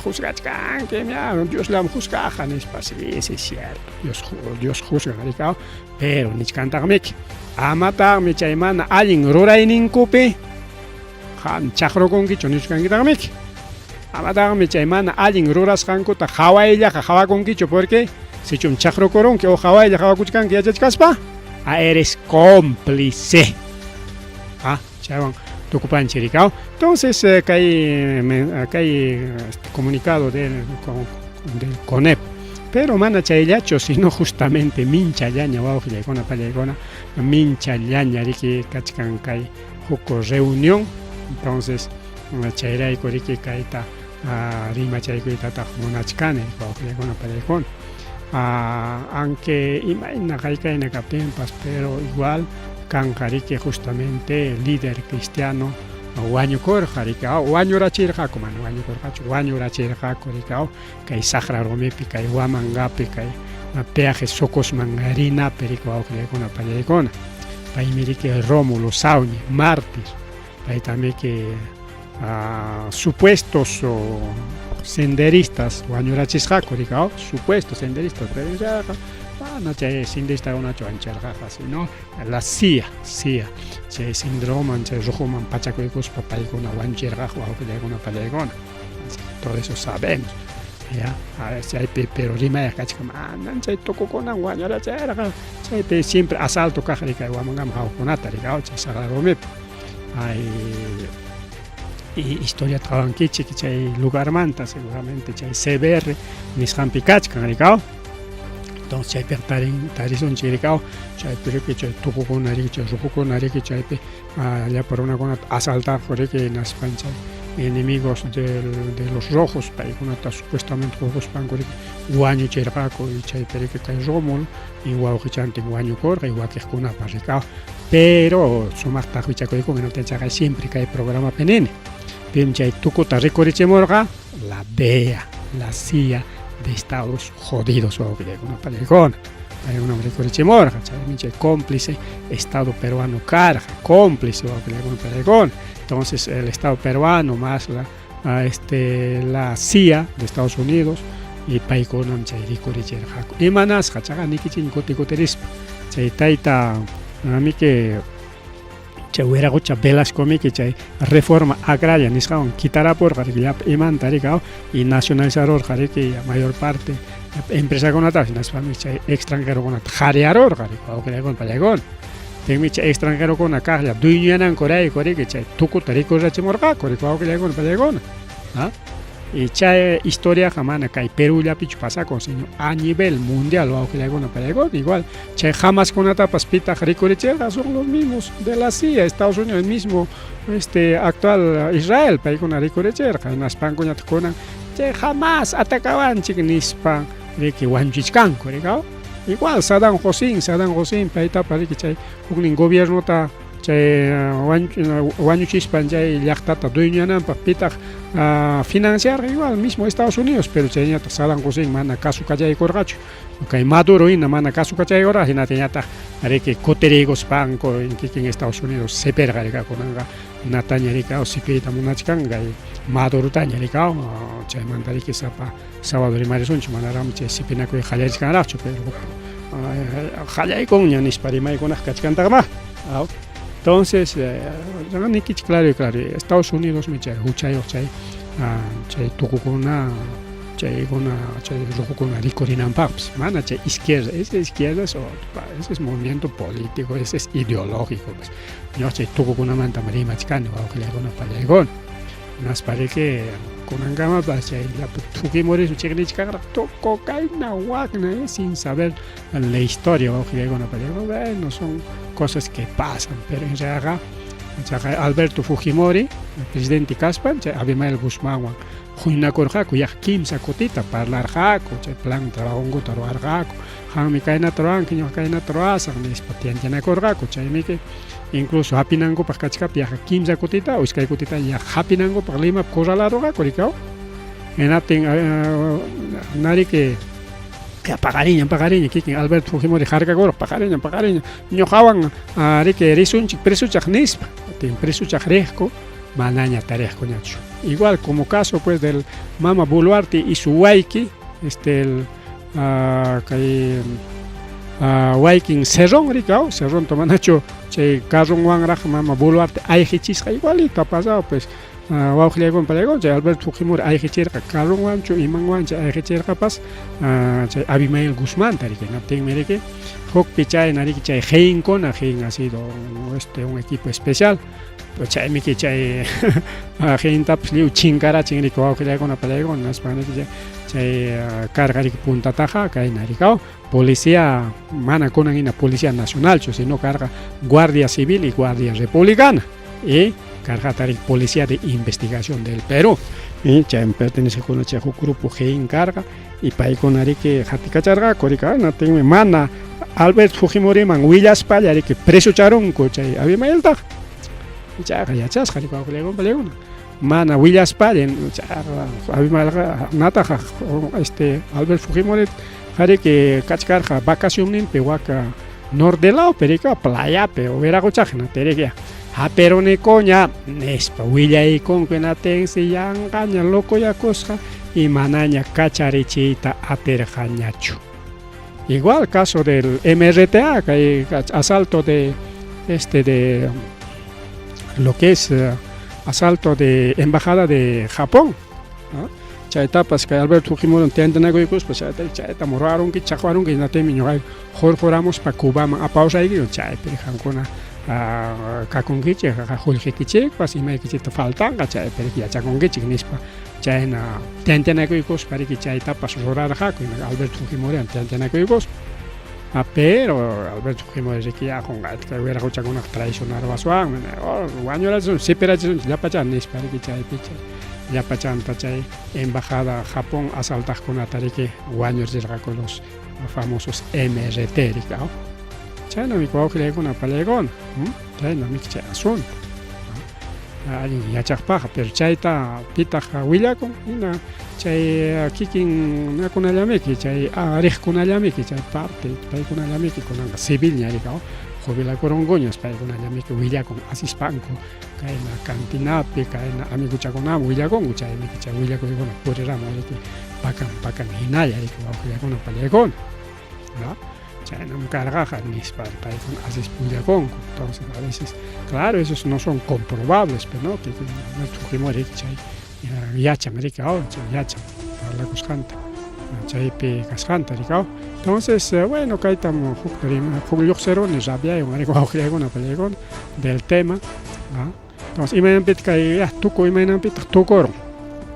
A: juzgachkan, que Dios le juzgaja, nispa, sí, es cierto, Dios juzga, maricao, pero nichkantaqmiki, amataqmi chaymana allin rurayninkupi, chaqrukunkichu nichkankitaqmiki. Amataqmi chaymana allin rurasqankuta hawayllaqa hawakunkichu, porque si chum chaqrukurunki o hawaylla hawakuchkanki yachachkaspa, eres cómplice. Chaywan tukupanchirikao. Entonces, acá hay comunicado del CONEP, pero mana chayllacho, sino justamente mincha llaña wawqillaykuna pallaykuna, mincha llaña riki kachkan kay huko reunión. Entonces, chayrayku riki kayta rimachaykuytataq munachkani wawqillaykuna pallaykuna. Aunque imayna qaykayna kaptinpas, pero igual kanqa riki justamente líder cristiano wañukurqa rikao, wañurachirqaku mana wañukurqachu, wañurachirqaku rikao kay saqra rumipi, kay wamangapi, kay peaje Socosman harinapi riki wawqillaykuna pallaykuna. Paymi riki Rómulo Sauni, mártir. Paytami que supuestos senderistas wañurachisqaku rikao, supuestos senderistas, pero ya no chay senderista unachu ancharqaqa, sino la CIA, chay síndrome, chay ruhuman pachakuykuspa paykuna wanchirqaq wawqillaykuna pallaykuna. Todo eso sabemos. Ya, chaypi pero rimayaq kachka manan chay tukukunan wañurachirqa, chaypi siempre asalto kaq rikay wamangama hawkunata rikao chay saqra rumipi. Y historia trabankichik chay lugarmanta seguramente chay CBR nisqanpi kachkan rikao. Entonces chaypi tarisunchik rikao, chaypi riki chay tukukuna riki, chay ruhukuna riki, chaypi llaparunakunata asaltarqa riki naspan chay enemigos de los rojos, paykunata supuestamente rojospanku riki wañuchirqaku, y chaypi riki kay Rómulo y wawqichantin wañukurqa y wakiqkunapas rikao. Pero sumaqta huichakuyku minutachaqa siempre kay programa penini. Pim chay tukuta rikurichimurqa la DEA, la CIA de Estados jodidos wawqillaykuna pallaykuna. Paykuna rikurichimurqa, chaymi chay cómplice Estado peruano karqa, cómplice wawqillaykuna pallaykuna. Entonces el Estado peruano más la CIA de Estados Unidos y paykunam chay rikurichirqaku. Imanasqa chaqa nikichin kutikuterispa. Chay tayta que chay wiraqucha Velascomi que chay reforma agraria nisqawan quitarapurqa riki imanta rikao y nacionalizarurqa riki mayor parte empresakunata hinasqami chay extranjerokunata qhariarurqa riki wawqillaykuna pallaykuna. Tenmi chay extranjerokuna kaqlla dueñananku rayku riki chay tukuta rikurachimurqaku riki wawqillaykuna pallaykuna. Y chay historia mana kay Perullapichu pasakun, sino a nivel mundial wawqillaykuna pallaykuna. Igual chay Hamaskunatapas pitaq rikurichirqa son los mismos de la CIA, Estados Unidos, el mismo actual Israel paykuna rikurichirqa. Naspankuñata kunan chay Hamas atacawanchik nispan riki wanchichkanku rikao. Igual Saddam Hussein paytapas riki chay huknin gobiernota chay wañuchispan chay llaqtata dueñananpaq pitaq financiar igual mismo Estados Unidos, pero chayñata Saddam Hussein mana caso kachaykurqachu, kay Maduro hina mana caso kachaykurqa, hinatañataq riki kutiriguspanku kikin Estados Unidos seperqa rikakunanqa nataña rikao sipiyta munachkan kay Madurutaña rikao, chaymanta riki sábado rimarisunchu manarami chay sipinakuy qallarishkanraqchu, pero qallaykunña nispa rimaykunaq kachkantaqma. Entonces, claro, Estados Unidos me chay huchayoq chay tukukuna chay ruhukuna rikurinanpaqpas mana chay izquierda, ese es movimiento político, ese es ideológico, pues. Yo chay tukukunamanta rimachkani wawqillaykuna pallaykuna. Naspari que kunankamapas chay Fujimori chiknichkaqra tukukayna waqna sin saber la historia wawqillaykuna pallaykuna. Bueno, son cosas que pasan, pero en realidad Alberto Fujimori, el presidente Kaspan, Abimael Guzmán, Huinakurhaku, ya 15 kutita, parlarhaku, plan trabajonguta ruarhaku, hanmi kaynata ruranki ñuqa kaynata rurasaq nispa tiyantianakurqaku chaymiki incluso hapinankupaq kachkapi yaqa kimsa kutita o iskay kutita yaqa hapinankupaq Limapi corralaruqaku rikaw hinaptin nariki paqariña kikin Alberto Fujimori harkakuraq paqariña ñuqawan riki risunchik prisuchaq nispa tin prisuchaq riqku manaña tariqkuñachu igual como caso pues del Mama Boluarte y su wayki el kay waykin Cerrón rikaw Cerrón tomanachu chay carronwanraq Mama Boluarte ayqichisqa igualito ha pasado pues wawqillaykunawan palaykun chay Alberto Fujimori ayqichirqa carronwanchu imanwanchu ayqichirqapas chay Abimael Guzmanta riki naptinmi riki hukpi chay nariki chay geyinkuna geyin ha sido un equipo especial pues chaymiki chay geyintapas liw chinkarachin riki wawqillaykuna palaykun naspaniki chay karqa riki puntataqa kayna rikaw policía mana kunan hina policía nacionalchu sino karqa guardia civil y guardia republicana y karqata riki policía de investigación del Perú y chayman pertenece kuna chay huk grupo geyin karqa y paykuna riki hatikacharqaku rika natinmi mana Alberto Fujimoriman willaspalla riki presucharunku chay Abimaeltaqa chayqa yachasqa riki wawqillaykuna palaykuna mana willaspalla Abimaelqa nataqa Alberto Fujimori qhariki kachkarqa vacacionninpi waka nordelawpi rika playapi wiraquchaqna tiriki haperunikuña nispa willaykunku natinsi yanqaña locoyakusqa y manaña kacharichiyta atirqañachu igual caso del MRTA kay asalto de lo que es asalto de embajada de Japón, ¿no? Chaytapas kay Alberto Fujimori tiyantinakuykuspa chayta murarunki chaqwarunki natimi ñuqayku hurquramos pa Cubaman apawsaykiku chaypi qankuna kakunkichik qullqikichikpas imaykichikta faltanqa chaypi yachakunkichik nispa chayna tiyantinakuykuspa riki chaytapas rurarqaku Alberto Fujimoriwan tiyantinakuykuspa pero Alberto Fujimori riki yaqunqayta wiraquchakunaqa traicionarwaswanmi wañurachishun sipirachishunchik llapachan nispa riki chaypi llapachanta chay embajada Japón asaltaqkunata riki wañuchirqaku los famosos MRT rikaw chaynamiki wawqillaykuna palaykuna chaynamiki chay asunto allin yachaqpaqa pero chayta pitaq willakun hina chay kikin nakunallamiki chay riqkunallamiki chay parte paykunallamiki kunanqa civil ña rikaw jubilakurunkuñas paykunallamiki willakun asispanku kayna cantinapi kayna amiguchakunaman willakunku chaymiki chay willakuykuna puriramun riki pakan hinalla riki wawqillaykuna palaykuna ¿no? Chaynam karqaqa nispa paykuna asispullakunku entonces a veces claro esos no son comprobables pero no que Alberto Fujimori chay yacham rikaw chay yacham parlakusqanta chaypi kasqanta rikaw entonces bueno kaytam huk lluqsiruni rabiaywan riki wawqillaykuna palaykuna del tema entonces imaynapitaq kay tukuy imaynapitaq tukurun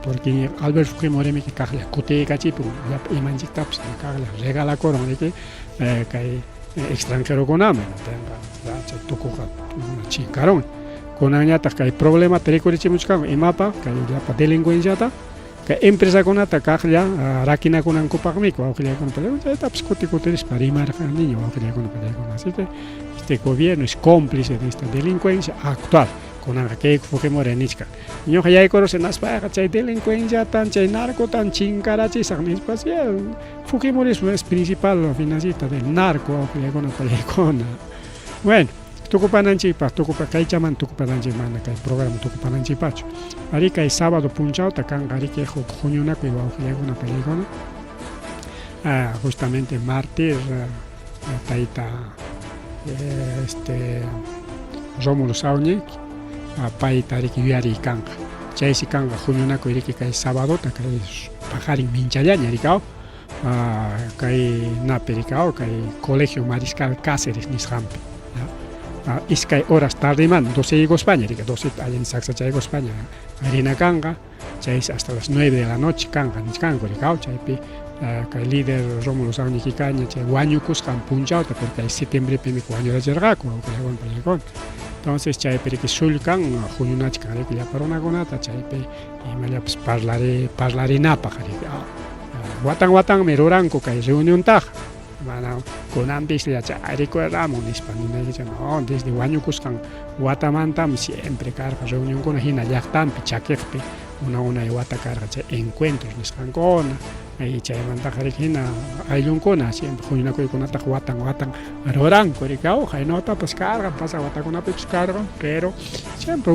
A: porque Alberto Fujimori miki kaqlla kutiykachipun imanchiktapas kaqlla regalakurun riki kay extranjerokunaman chay tukuqa chinkarun kunanñataq kay problemata rikurichimuchkanku imapa kay llapa delincuenciata kay empresakunata kaqlla rakinakunankupaqmiki wawqillaykuna palaykuna chaytapas kutirispa rimarqaniña wawqillaykuna palaykuna así que este gobierno es cómplice de esta delincuencia actual kunanqa Keiko Fujimori nichka ñuqa yaykurusi naspayqa chay delincuenciatan chay narcotan chinkarachisaq nispas Fujimori es principal financista del narco wawqillaykuna palaykuna bueno tukupananchikpaq kaychaman tukupananchik mana kay programa tukupananchikpachu ari kay sábado punchawta kanqa riki huk huñunakuy wawqillaykuna palaykuna justamente martir tayta Rómulo Sañuki payta riki yuyariykanqa chaysi kanqa huñunakuy riki kay sabadota kay pajarin minchallaña rikaw kay napi rikaw kay colegio Mariscal Cáceres nisqanpi iskay horas tardeman 12 España rika 12 allin saksachayku España harina kanqa chaysi hasta las 9 de la noche kanqa nisqanku rikaw chaypi kay líder Rómulo Sañuki kaña chay wañukusqan punchawta porque kay septiembrepimi wañurachirqaku wawqillaykuna palaykuna entonces chaypi riki sullkan huñunachkan riki llapa runakunata chaypi imallapas parlarinapaq riki watanmi ruranku kay reuniontaqa mana kunampis rikuerdamun nispa ninaykicha no desde wañukusqan watamantam siempre karqa reunionkuna hina llaqtanpi chakiqpi una wata karqa chay encuentros nisqankuna y chaymantaqa hina ayllunkuna siempre huñunakuykunataq watan ruranku rikaw haynotapas karqa pasaq watakunapipas karqa pero siempre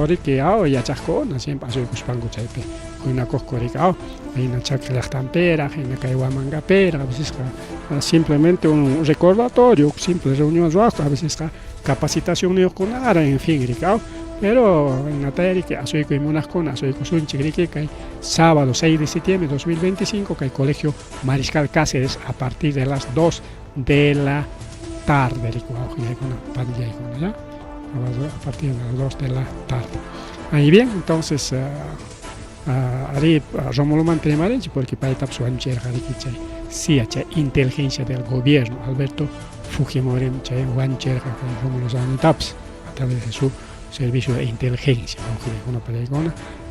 A: rikaw yachaqkuna siempre asuykuspanku chaypi huñunakuqku rikaw hina chaki llaqtanpiraq hina kay Huamangapiraq a veces simplemente un recordatorio simple reunión ruwaqku a veces capacitación niyuqkunara en fin rikaw pero en Natayari que asuyku munaqkuna asuykusunchik riki kay sábado 6 de septiembre de 2025 kay Colegio Mariscal Cáceres a partir de las 2 de la tarde rikuwaw hilaykuna panillaykuna ya a partir de las 2 de la tarde ahí bien entonces ari Rómulo Mantenemarenchi porque paytapas wañuchirqa riki chay CIA chay inteligencia del gobierno Alberto Fujimori chay wañuchirqa kay Rómulo Zañitapas a través de su servicio de inteligencia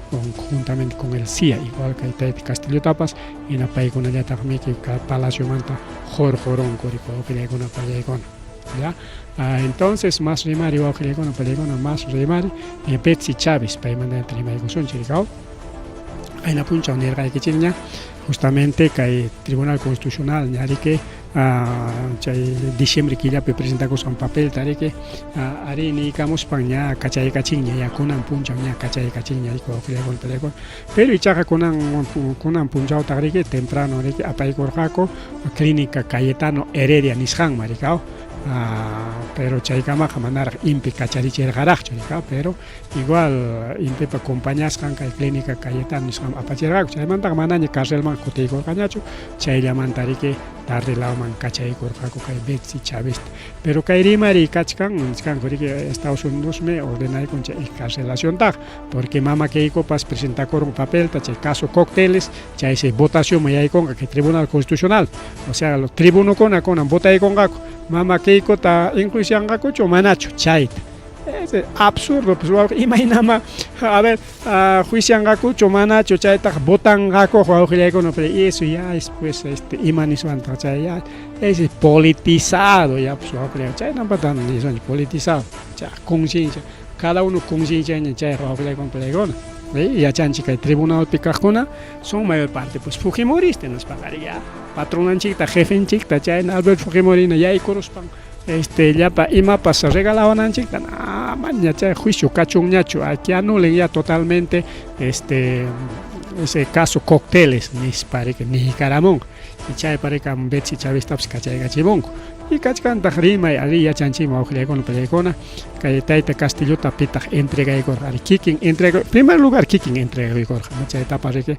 A: conjuntamente con el CIA igual que Taiti Castillo Tapas y na paykuna llatak miki Palacio Manta Jorjoronco rikuwaw pallaykuna ya entonces más rimari wawqiykuna pallaykuna más rimari Betsy Chávez paymanta rimaykusunchik rikaw ayna punchaw nirqaykichikña justamente kay Tribunal Constitucional ñariki chay diciembre killapi presentakusqan papel tariki ari niykamuspan ña kachaykachinña ya kunan punchaw ña kachaykachinña rikuwaw pero ichaqa kunan punchawtaq riki temprano riki apaykurqaku Clínica Cayetano Heredia nisqanman rikaw pero chaykamaqa manaraq inpi kacharichirqaraqchu rikaw pero igual inpipa acompañasqan kay Clínica Cayetano nisqan apachirqaku chaymantaqa manaña carcelman kutiykurqañachu chayllamanta riki tarde lawman kachaykurqaku kay Betsy Chávez pero kay rimari kachkan riki Estados Unidosmi ordenayku chay encarcelaciontaq porque mama kaykupas presentakurun papelta chay caso Cócteles chaysi votación yaykunqa kay Tribunal Constitucional o sea los tribunukuna kunan votaykunqaku mama keykota incluyanqakuchu manachu chayta es absurdo pues imaynama a ver juicianqakuchu manachu chaytaqa votanqaku wawqillaykuna pero eso ya es pues ima niswanta chay ya es politizado ya pues wawqillayku chaynampatan niswanchik politizado chay conciencia cada uno concienciaña chay wawqillaykuna yachanchik kay tribunalpi kaqkuna son mayor parte pues fujimoristas nos pagaría patronanchikta jefenchikta chayna Alberto Fujimorina yaykuruspan llapa imapas regalawananchikta maña chay juicio kachunñachu aquí anulen ya totalmente ese caso Cócteles nisparika Nicaramón y chay parika Betsy Chávez tapas kachaykachimunku y kachkantaq rimay ari yachanchikman wawqillaykuna pallaykuna kay Tayta Castillota pitaq entregaykurqa ari kikin primer lugar kikin entregaykurqa chaytapas riki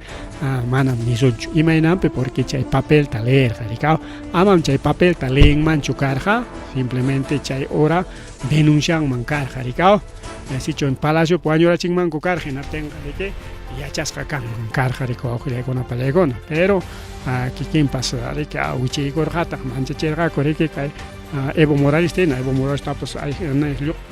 A: manam nisunchu imaynanpi porque chay papelta leerqa rikaw amam chay papelta leenmanchu karqa simplemente chay hora denuncianman karqa rikaw asichu en Palacio wañurachikmanku karqa hinatenqa riki yachasqa kanman karqa riki wawqillaykuna pallaykuna pero kikinpas riki wichaykurqataq manchachirqaku riki kay Evo Morales Evo Morales tapas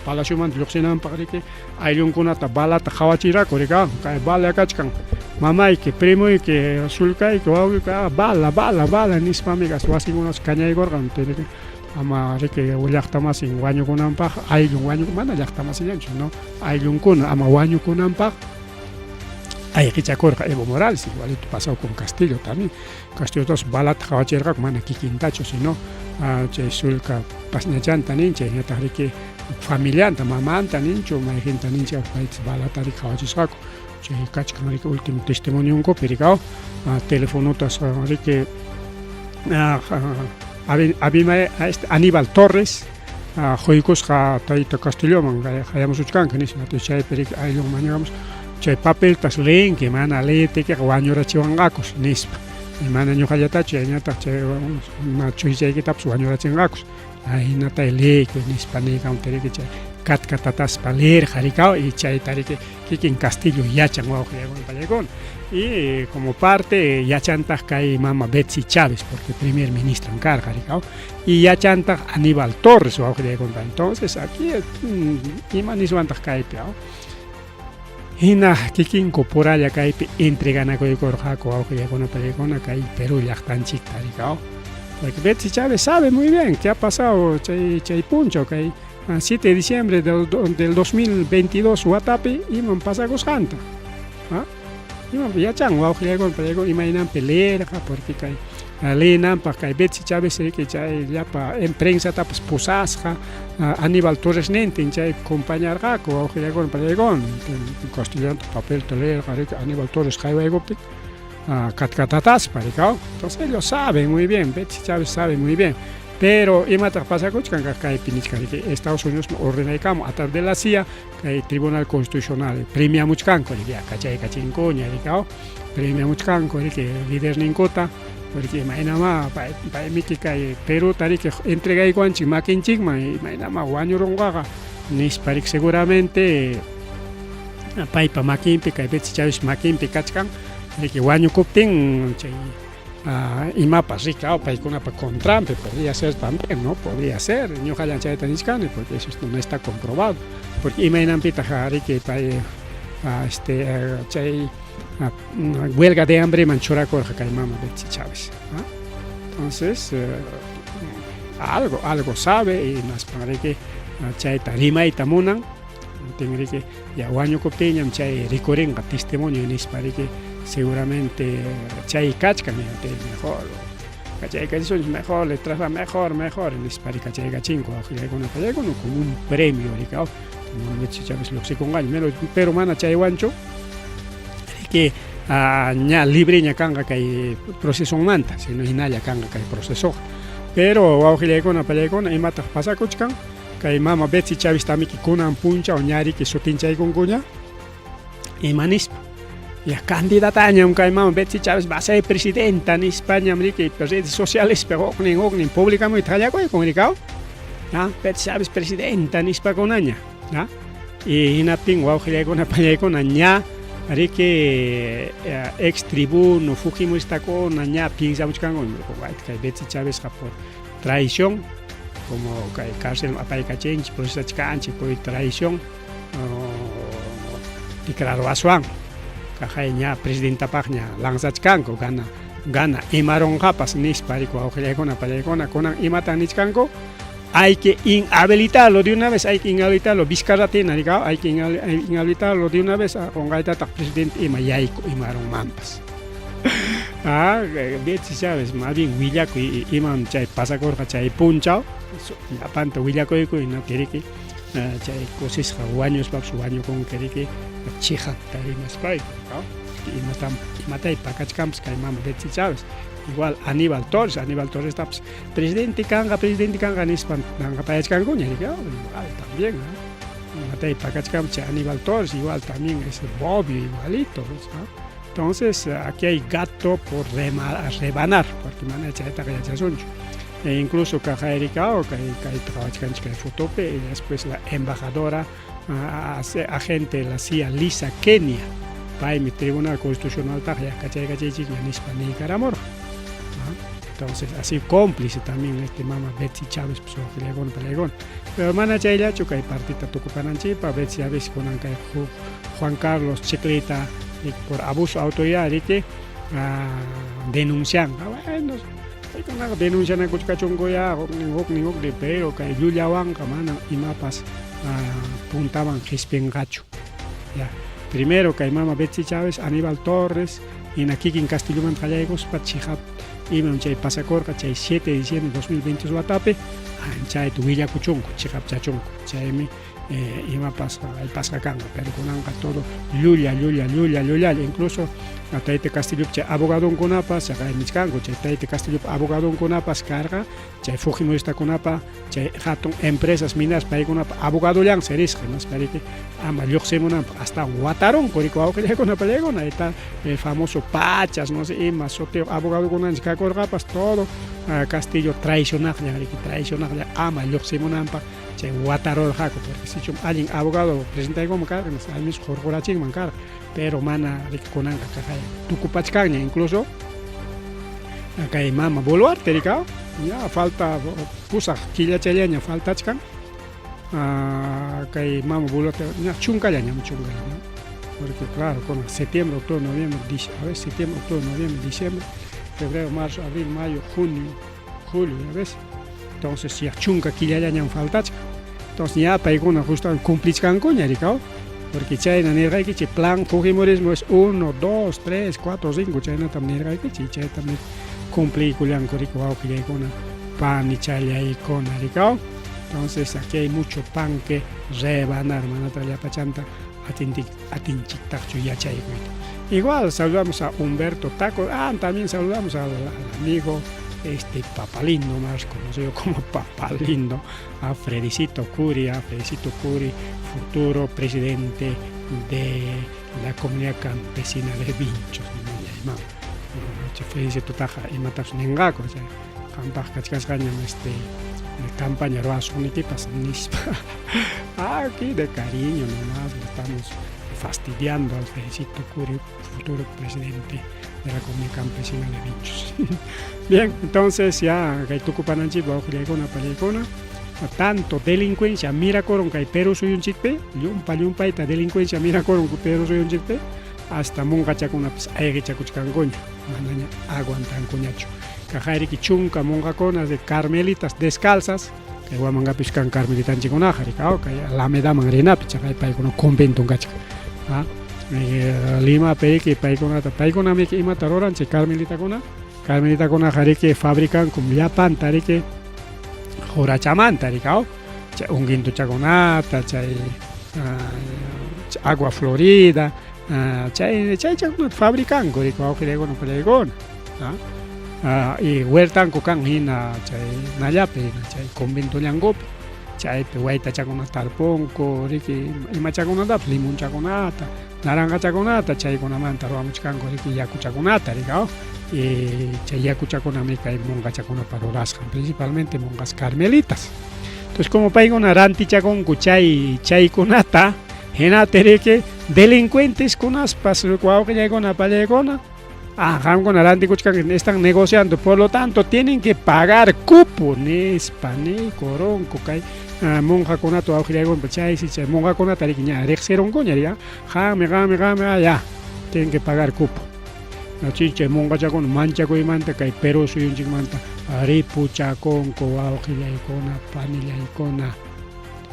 A: Palacio Manta lluqsinanpaq riki ayllunkunata balata qhawachirqaku rikaw kay bala kachkan mamayki primuyki sulkayki wawqiyki bala nispamigas wasikunas kañaykurqan riki ama riki llaqtamasin wañukunanpaq ayllun mana llaqtamasillanchu no ayllunkuna ama wañukunanpaq ayqichakurqa Evo Morales igualito pasado con Castillo también Castillo tos balata qhawachirqaku mana kikintachu sino chay sulka pasñachanta nincha ñataq riki familianta mamanta ninchu mayjinta nincha paytas balata riki qhawachisqaku chay kachkan riki último testimonionkupi rikaw telefonotas riki Aníbal Torres quykusqa Tayta Castilloman hayamusuchkanka nispa chaypi riki ayllun mañagamos chay papeltas leenki mana leetikiqa wañurachiwanqakus nispa mana ñuqallatachu ñataq chay chuyshaykitapas wañurachinqakus hinata leeki nispa niykamunta riki chay katkataspa leerqa rikaw y chayta riki kikin Castillo yachan wawqillaykuna pallaykuna y como parte yachantaq kay mama Betsy Chávez porque primer ministra karqa rikaw y yachantaq Aníbal Torres wawqillaykuna entonces aquí ima niswantaq kaypi hina kikinku puralla kaypi entreganakuykurqaku wawqillaykuna pallaykuna kay Perú llaqtanchikta rikaw Porque Betsy Chávez sabe muy bien qué ha pasado, chay puncho, que el 7 de diciembre del 2022 Watapi iman pasagos janta. Iman ya chan wow khilego imaginan pelea porque kay Lenan pa kay Betsy Chávez que chay ya pa en prensa tapas pusasja Aníbal Torres Nenten chay acompañar ko wow khilego pelegon castellano papel teler Aníbal Torres khaiwego catcatatas paricao. Entonces ellos saben muy bien, Betsy Chávez sabe muy bien. Pero imata pasa con que Estados Unidos ordena el camo a través de la CIA que el Tribunal Constitucional premia mucho canco ya cachai cachincoña premia mucho canco que líder nincota porque imagina más para emitir que Perú tari que entrega y guanchi makin chigma imagina más guaño rongaga ni parik seguramente para makin pica Betsy Chávez makin picachkan que guaño copten y mapas rica con Trump podría ser también, ¿no? Podría ser, no hayan chay taniscane, porque eso no está comprobado. Porque imaginan pita jari que huelga de hambre manchura corja que mama Betsy Chávez. Entonces, algo sabe y más para que chay tarima y tamunan, tengo que ya guaño copteñam chay ricorenga testimonio en para que seguramente chay cachca mejor cachay cachai mejor le traza mejor en dispari cachay cachinco como un premio ricao no me Chávez lo sé con gaño pero mana chay guancho que ña libre ña canga que proceso manta si no hay nada canga que proceso pero aujile con y mata pasa cochcan que mama Betsy Chávez también que con puncha o ñari que sotincha con cuña y manispa. Ya candidata año que mama Betsy Chávez va a ser presidenta en España, América y redes sociales, pero ni pública muy talla con el cao. Ya Betsy Chávez presidenta en España con aña, ya. Y na pingo aujile con apaya con aña, haré que ex tribuno fujimorista con aña piensa mucho con que Betsy Chávez por traición, como que cárcel apaya cachenchi, proceso canchi por traición, y claro asuan. Kajainya presidenta pagnya langsachkanko gana imaron japas nisparico augelegona palegona con imatan nichkanko hay que inhabilitarlo de una vez, hay que inhabilitarlo Vizcarratina hay que inhabilitarlo de una vez con gaita presidente imayaiko imaron mampas. Betsy Chávez más bien Willaco y iman chay pasacorja chay punchao la panta Willaco y no quiere que chay cosas guaños para su año con quiere que chija tarimas pai y matai pakachkamps que mama Betsy Chávez igual Aníbal Torres está presidente kanga nispan nanga payachkanguña igual también matai pakachkamps Aníbal Torres igual también es Bobby igualito entonces aquí hay gato por rebanar porque mana chaita que ya son e incluso caja ericao que trabajan que fotope y después la embajadora agente de la CIA Lisa Kenia para mi Tribunal Constitucional tajaya cachay en España y Caramor. Entonces así cómplice también este mama Betsy Chávez pelegón pero mana chayla chuca y partita tucupananchi para Betsy Chávez con Juan Carlos Chicleta por abuso de autoridad y que denuncian bueno denuncian a Cuchcachongo ya ni pero que Yulia Wanka mana y mapas puntaban Gispengacho. Ya. Primero que mama Betsy Chávez, Aníbal Torres, y aquí en Castillo Manjallegos, Pachijap, y me chay pasacorca, chay 7 de diciembre de 2020 Watape, chay tuwilla cuchunco, chijap chachunco, chay mi, y me pasa el pasacanga, pero con anga todo, Lulia, incluso a Taite Castillo, abogado con apas, acá en Michcango, Taite Castillo, abogado con apas, carga, chay Fujimorista con apa, chay Hatton, empresas minas, para con abogado yang seris, que nos parece, ama Lyoxemona, hasta Guataron, Corico, Auge con Apelegona, está el famoso Pachas, no sé, más soteo, abogado con Anchica Corgapas, todo, Castillo traicional, ama Lyoxemona, chay Guataro Jaco, porque si yo alguien abogado presenta como carga, nos hay mis corporaching mancar, pero mana con anga cajaya, Tucupachcaña incluso, acá hay mama Boluarte, ya falta, pusa, quilla chaleña, falta chcan, acá hay mama Boluarte, chuncallaña, porque claro, con septiembre, octubre, noviembre, septiembre, octubre, noviembre, diciembre, febrero, marzo, abril, mayo, junio, julio, ¿ya ves? Entonces ya chunka killallañan faltacha. Entonces ya paikuna justo cumplishkankuña rikao. Porque chayna nirqaykichi plan Fujimorismo es 1, 2, 3, 4, 5 chayna tam nirqaykichi chay también cumplikullанku riku wawqillaykuna pan y challaykuna rikao. Entonces aquí hay mucho pan que rebanar, manata llapachanta atinchiktachu yachaykuyta. Igual saludamos a Humberto Taco, también saludamos al amigo Papalindo, más conocido como Papalindo, a Fredicito Curi, futuro presidente de la comunidad campesina de Vinchos, Felicito Taja y Matas Nengako, Campaj Cachcasgañan campaña Roasunikipas Nispa. Aquí de cariño nomás le estamos fastidiando al Felicito Curi, futuro presidente de la comunidad campesina de Vinchos. Bien, entonces ya Gaituku Pananchi, Baujilegona, Palegona, tanto delincuencia, mira coron que Perú soy un chikpe, yumpa ita delincuencia, mira coron que Perú soy un chikpe, hasta monga chacuna, pues aire chacuchcangoño, manaña aguantan coñacho. Cajairi chunka monga conas de carmelitas descalzas, que guamanga piscan carmelitan chiconaja, que la me da mangrena, pichacay paicono convento gacha. Lima Periki Paikona Miki Imataroran, che Carmelita Kona Jarike fabrican con Yapan Tarike Jorachaman Tarikao, Unguinto Chaconata, Agua Florida, fabrican Goriko Okilegon Pelegon, y Huertan Cocanjina, Nayape, Convento Yangopi. Chay pehuaita chaconata tarponco, riki ima chaconata, limón chaconata, naranja chaconata, chay con amanta, roamos canco, riki yacu chaconata, ricao, y chay yacu chaconamica y monga chacona para orascan, principalmente mongas carmelitas. Entonces, como paigo naranti chaconco, chay conata, genate riki, delincuentes con aspas, cuau que llega una palegona. Con naranti que están negociando, por lo tanto tienen que pagar cupo, nespa, ne, coronco, cay. Monja conato aujiriago en Pachay, si monja conata riquiña, rexeron coñaria, game, ya, tienen que pagar cupo. La chiche monja chacon, mancha y manta, que pero soy un chicmanta, aripu chacon, coaujiriaicona, paniliaicona,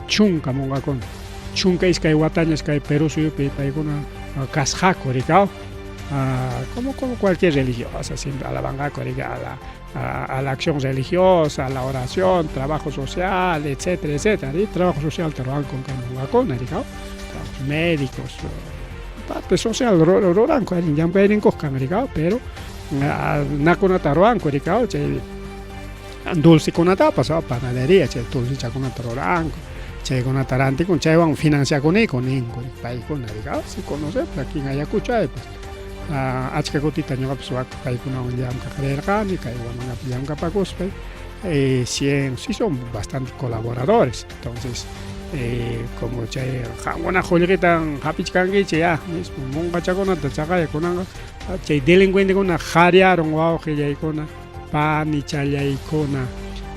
A: chunca monja con, chunca is que guatañas que pero soy pepaicona, casjaco, ricao. Como cualquier religiosa, siempre a la bangaco, a la acción religiosa, a la oración, trabajo social, etcétera, etcétera. Y trabajo social te lo dan con trabajos médicos, parte social, roranco, ya pueden coger, pero nacona taroanco, dulce con una tapa, panadería, dulce con una taroranco, con una tarante, con van financia con país con si conoce, aquí en Ayacucho, pues. Achka gotita ñoqa pues paykunawan llamka qharirqani kaywanman llamka pakuspa sí son bastante colaboradores. Entonces como chay qanwana qullqitan hapichkankichi ya mismo monqa chakunata chaqaykunanqa chay delincuentekuna qhariaron wawqillaykuna pani challaykuna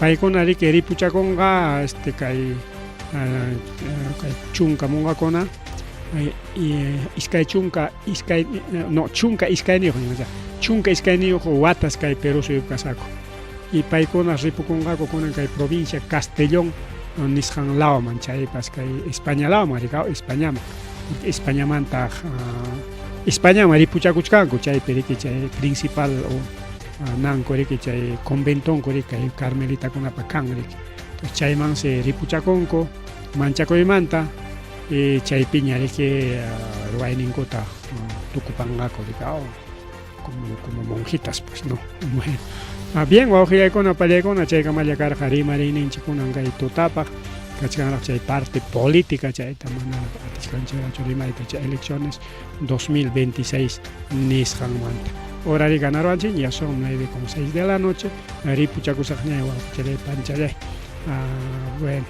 A: paykuna riki ripuchakunqa kay chunka monqakuna chunka iskayniyoq watas kay Perú suyup kasako y paykuna ripukunqaku kunan kay provincia Castellón nisqan lawaman chaypas kay España lawaman rikao Españamanta Españaman ripuchakuchkanku chaypi riki chay principal nanku riki chay conventonku riki kay carmelitakunapa kan riki chayman se ripuchakunku manchakuymanta chaypiña riki ruwayninkota tukupanqaku rikao como monjitas pues no. Bueno, bien wawqillaykuna pallaykuna chayqa mallakarqa rimariyninchikkunan kay tutapaq kachkanraq chay parte política chayta mana atishkanchirachu rimayta chay elecciones 2026 nisqanmanta horari ganarwanchik ya son 9:06 de la noche ripuchakusaqñay wawqichay panchallay bueno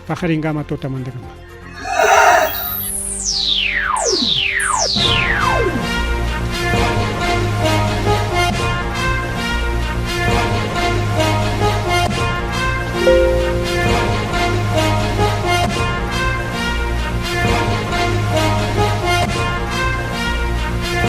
A: pajaringama tutamantaqama.